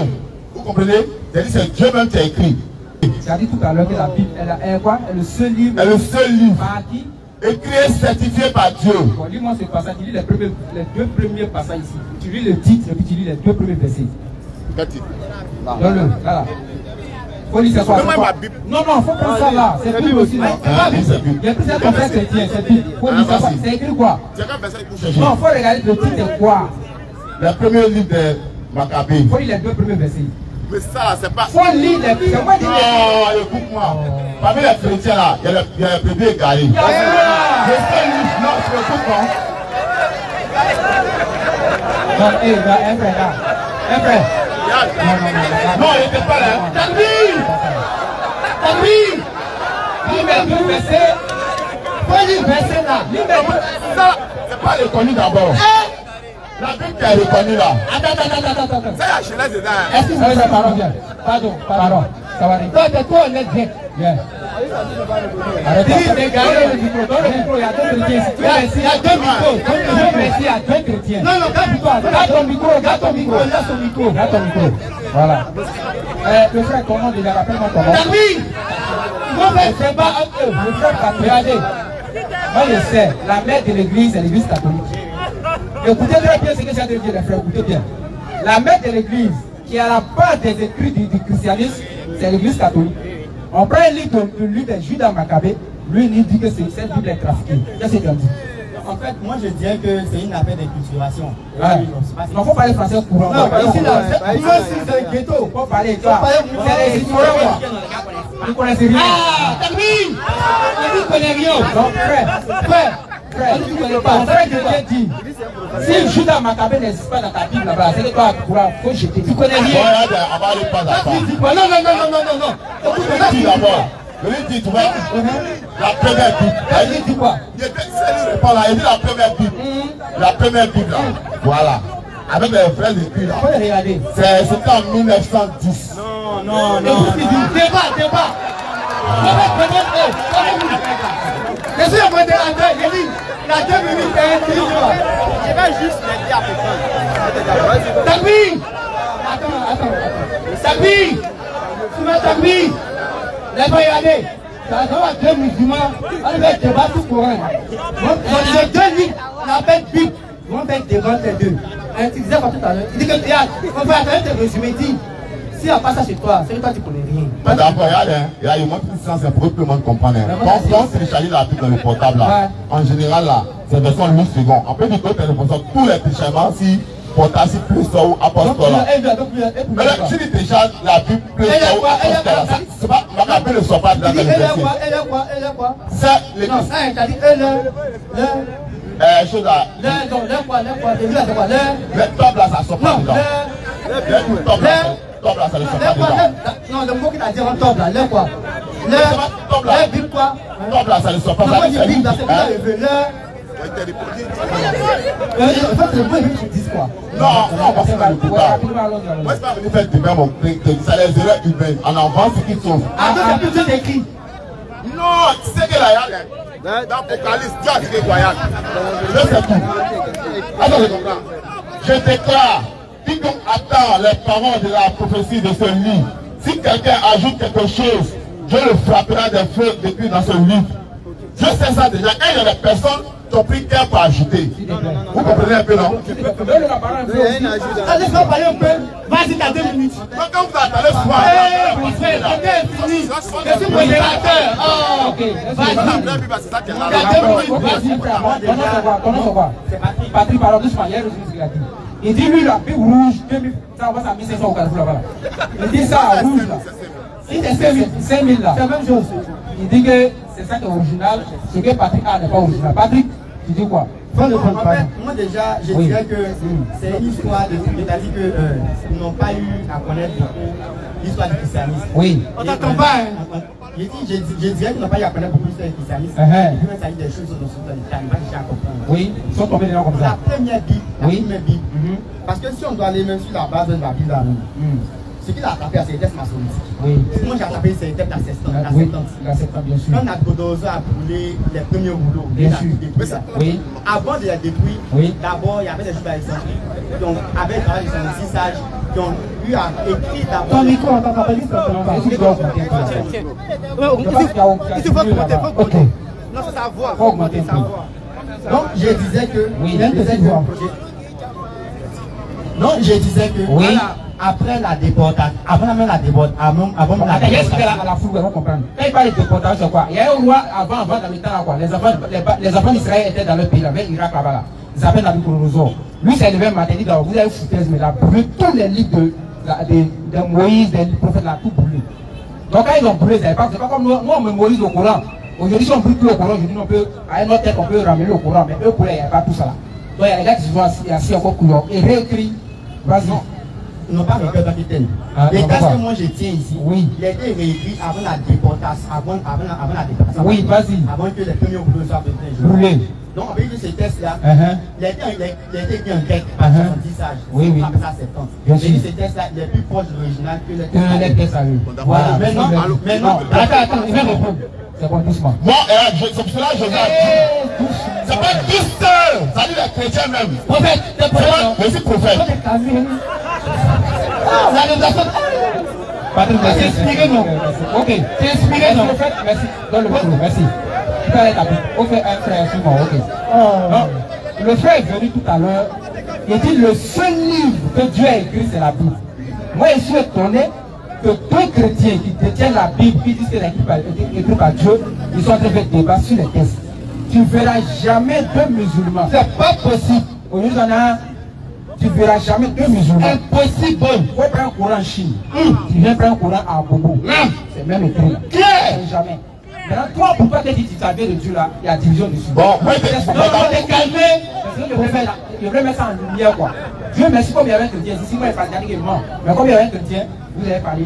S4: Vous comprenez? C'est Dieu même qui a écrit.
S2: Tu as dit tout à l'heure que la Bible, elle est quoi? Elle est le seul livre.
S4: Elle est le seul livre.
S2: Par qui?
S4: Écrit et certifié par Dieu.
S2: Bon, lis-moi ce passage, tu lis les deux premiers passages ici. Tu lis le titre et puis tu lis les deux premiers versets.
S4: Quel titre?
S2: Donne-le, là. Faut lire ce soir. Non, non, faut prendre ça là. C'est Bible aussi, non? C'est pas Bible. Il y a plusieurs confrères chrétiens, c'est Bible. Faut lire ça. C'est écrit quoi? Non, faut regarder le titre c'est quoi?
S4: Le premier livre de Maccabée.
S2: Faut lire les deux premiers versets.
S4: Mais ça là, c'est pas.
S2: Faut lire les. C'est moi qui dis.
S4: Non, écoute-moi. Parmi les chrétiens là, il y a le bébé égaré. Je sais livre, non, je écoute pas.
S2: Non, un frère là. Un frère.
S4: Non, il n'était pas là.
S2: Tanguy! Lis mes deux versets. Faut lire verset là. Lis mes deux.
S4: Ça, c'est pas reconnu d'abord. La Bible qui est reconnue là.
S2: Attends.
S4: C'est la Genèse dedans.
S2: Excuse-moi, pardon. Ça va aller.
S1: Toi, t'es toi honnête,
S2: Viens. Arrêtez. Donne le micro, il y a deux chrétiens ici. Il y a deux micros. Il y a deux chrétiens.
S1: Non, calme-toi.
S2: Garde ton micro.
S1: Laisse ton micro.
S2: Voilà. Le frère, comment déjà? Rappelle-moi comment.
S1: Tanguy!
S2: Le frère pas le frère catholique. Regardez. Moi je sais, la mère de l'église, c'est l'église catholique. Écoutez très bien ce que j'ai à dire, les frères, écoutez bien. La mère de l'église, qui est à la base des écrits du christianisme, c'est l'église catholique. On prend un livre de lui de Judas Maccabée, lui il dit que cette Bible est trafiquée. Qu'est-ce qu'il dit?
S5: En fait, moi je dirais que c'est une affaire d'inculturation.
S2: Ouais. Non, il faut parler français courant.
S1: Non, ici là, c'est un ghetto.
S2: Il faut parler, toi. C'est les ignorants. Vous ne connaissez rien.
S1: Ah, Tanguy! Tu ne connais rien.
S2: Non, frère. Tu ne connais pas. Frère, je t'ai dit. Si Judas Maccabée n'existe pas dans ta Bible là-bas, c'est que toi, faut jeter. Tu connais rien.
S4: On va aller pas d'abord.
S1: Non.
S4: Écoute d'abord. Je lui dis, tu vois, la première Bible.
S1: Il dit quoi?
S4: Il répond là, il dit la première Bible. La première Bible là. Voilà. Avec les vrais écrits là. C'était en 1910.
S5: Non.
S1: Débat. Je suis un modérateur, j'ai dit, la 2 minutes et un livre.
S5: Je vais juste l'aider à comprendre.
S1: Takbir! Attends. Takbir! Tu vas Takbir! Laisse-moi y aller. Ça va deux musulmans, on va débattre tout courant. Les deux livres, on appelle Bible. On va débattre les deux. Tu disais quoi tout à l'heure? Il dit que on va attendre tes résumés. Dis, s'il n'y a pas ça chez toi, c'est que toi tu connais rien.
S4: Mais d'accord, regarde, il montre une science pour que tout le monde comprenne. Quand on télécharge la Bible dans le portable là, en général là, c'est version 8 secondes. Après, du coup, tous les téléchargements, si portable, si plus ça ou apostole là. Mais là, si tu télécharges la Bible plus ça ou apostole là, c'est pas, on va appeler le sopa de la version.
S1: Elle est quoi?
S4: C'est les
S1: non, ça, t'as dit
S4: chose là. Le top là, ça sort pas dedans. Le top là, ça ne sort pas dedans.
S1: Non, le mot qu'il a dit en top là, le quoi? Le Bible quoi?
S4: Top là, ça ne sort pas.
S1: Non, moi je Bible là, c'est quoi
S4: non, parce que ça ne peut pas. Moi, je pas venu faire débat, mon ça les erreurs humaines. En avant, ce qui sauve.
S1: Ah, donc c'est plus écrit.
S4: Non, tu sais que là, dans l'Apocalypse, Dieu a dit que royal. Je sais tout. Attends, je comprends. Je déclare, quiconque attend les paroles de la prophétie de ce livre, si quelqu'un ajoute quelque chose, Dieu le frappera des feux depuis dans ce livre. Je sais ça déjà. Quand il y a des personnes qui ont pris cœur pour ajouter. Vous comprenez un peu, non?
S1: Laisse-moi parler un peu. Vas-y, t'as 2 minutes.
S4: Donc, quand vous attendez souvent,
S1: je suis modérateur. Oh, ok.
S2: Vas-y, Patrick, parle doucement. Il dit, lui, la Bible rouge, ça va ça 1500 au Carrefour là-bas. Il dit ça rouge là. Si c'est 5000 là. C'est la même chose. Il dit que c'est ça qui est original. Ce que Patrick a n'est pas original. Patrick, tu dis quoi?
S5: En fait, moi déjà, je dirais que c'est une histoire de... C'est-à-dire qu'ils n'ont pas eu à connaître beaucoup l'histoire du christianisme.
S2: Oui.
S1: On t'attend pas, hein?
S5: Je dirais qu'ils n'ont pas eu à connaître beaucoup l'histoire du christianisme. Et puis, ça a eu des choses dans ce temps, ils n'arrivent pas déjà à comprendre.
S2: Oui, ils sont tombés dedans comme ça.
S5: La première Bible, parce que si on doit aller même sur la base de la Bible, ce qu'il a attrapé, c'est les textes maçonniques.
S2: Oui.
S5: Moi, j'ai attrapé ces textes la septante.
S2: Bien sûr.
S5: Quand Nabucodonosor a brûlé les premiers rouleaux,
S2: bien sûr.
S5: Oui. Avant de les détruire, d'abord, il y avait des juifs d'Alexandrie. Donc, avec le travail de 6 sages, qui ont eu à écrire d'abord.
S1: Ton micro, on t'entend pas du tout.
S5: Il faut augmenter. Non, c'est sa voix. Faut augmenter sa voix. Donc, je disais que. Non, je disais que. Voilà. Après la déportation, avant même la déportation, avant même la déportation.
S2: À la foule, on va comprendre. Quand il parle de déportation, c'est quoi? Il y a un roi avant dans le temps, quoi. Les enfants d'Israël étaient dans leur pays, avec l'Irak là-bas, là. Ils s'appellent Nabucodonosor. Lui, c'est le même matin, il dit, vous avez foutaise, mais il a brûlé tous les livres de Moïse, des prophètes, là, tout brûlé. Donc, quand ils ont brûlé, c'est pas comme nous, on mémorise le Coran. Aujourd'hui, si on brûle plus le Coran, aujourd'hui, on peut, à une autre tête, on peut ramener le Coran, mais eux, pour il n'y a pas tout ça là. Donc, il y a les gars qui se sont assis encore couleur et réécrit. Vas-y.
S5: Ils n'ont pas repris le capitaine. Les textes que moi je tiens ici, il a été réécrit avant la déportation. Avant la déportation.
S2: Oui, vas-y.
S5: Avant que les premiers rouleaux soient
S2: brûlés.
S5: Donc, on peut dire que ces textes-là, il a été écrit en grec par 70 sages.
S2: Oui.
S5: On appelle ça 70. Mais ces textes-là, il est plus proche de l'original que les textes à eux.
S2: Voilà.
S5: Maintenant,
S2: attends, il va répondre. C'est bon, doucement.
S4: Moi, c'est pour cela que je dis. C'est pas tous seuls. Ça dit les chrétiens même.
S1: Prophète, c'est prophète.
S4: Je suis prophète.
S2: Patrick, merci. Inspirez-nous. Ok. C'est inspiré, non? Merci. Donne le micro, merci. Tu peux aller taper. On fait un frère sur moi, ok. Non. Le frère est venu tout à l'heure. Il dit le seul livre que Dieu a écrit, c'est la Bible. Moi, je suis étonné que deux chrétiens qui détiennent la Bible, qui disent que la Bible a été écrite par Dieu, ils sont en train de faire débat sur les textes. Tu ne verras jamais deux musulmans. C'est pas possible. Aujourd'hui, on a. Tu ne verras jamais deux musulmans. Impossible. Tu vas prendre un courant en Chine. Tu viens prendre un courant à Bobo. C'est même écrit. Jamais. Maintenant, toi, pourquoi tu dis que tu savais de Dieu là? Il y a division dessus.
S4: Bon, moi, je
S2: vais calmer. Parce que je devrais mettre ça en lumière, quoi. Dieu merci, comme il y avait un chrétien. Ici, moi, il fallait dire que mais comme il y avait un chrétien, vous avez parlé.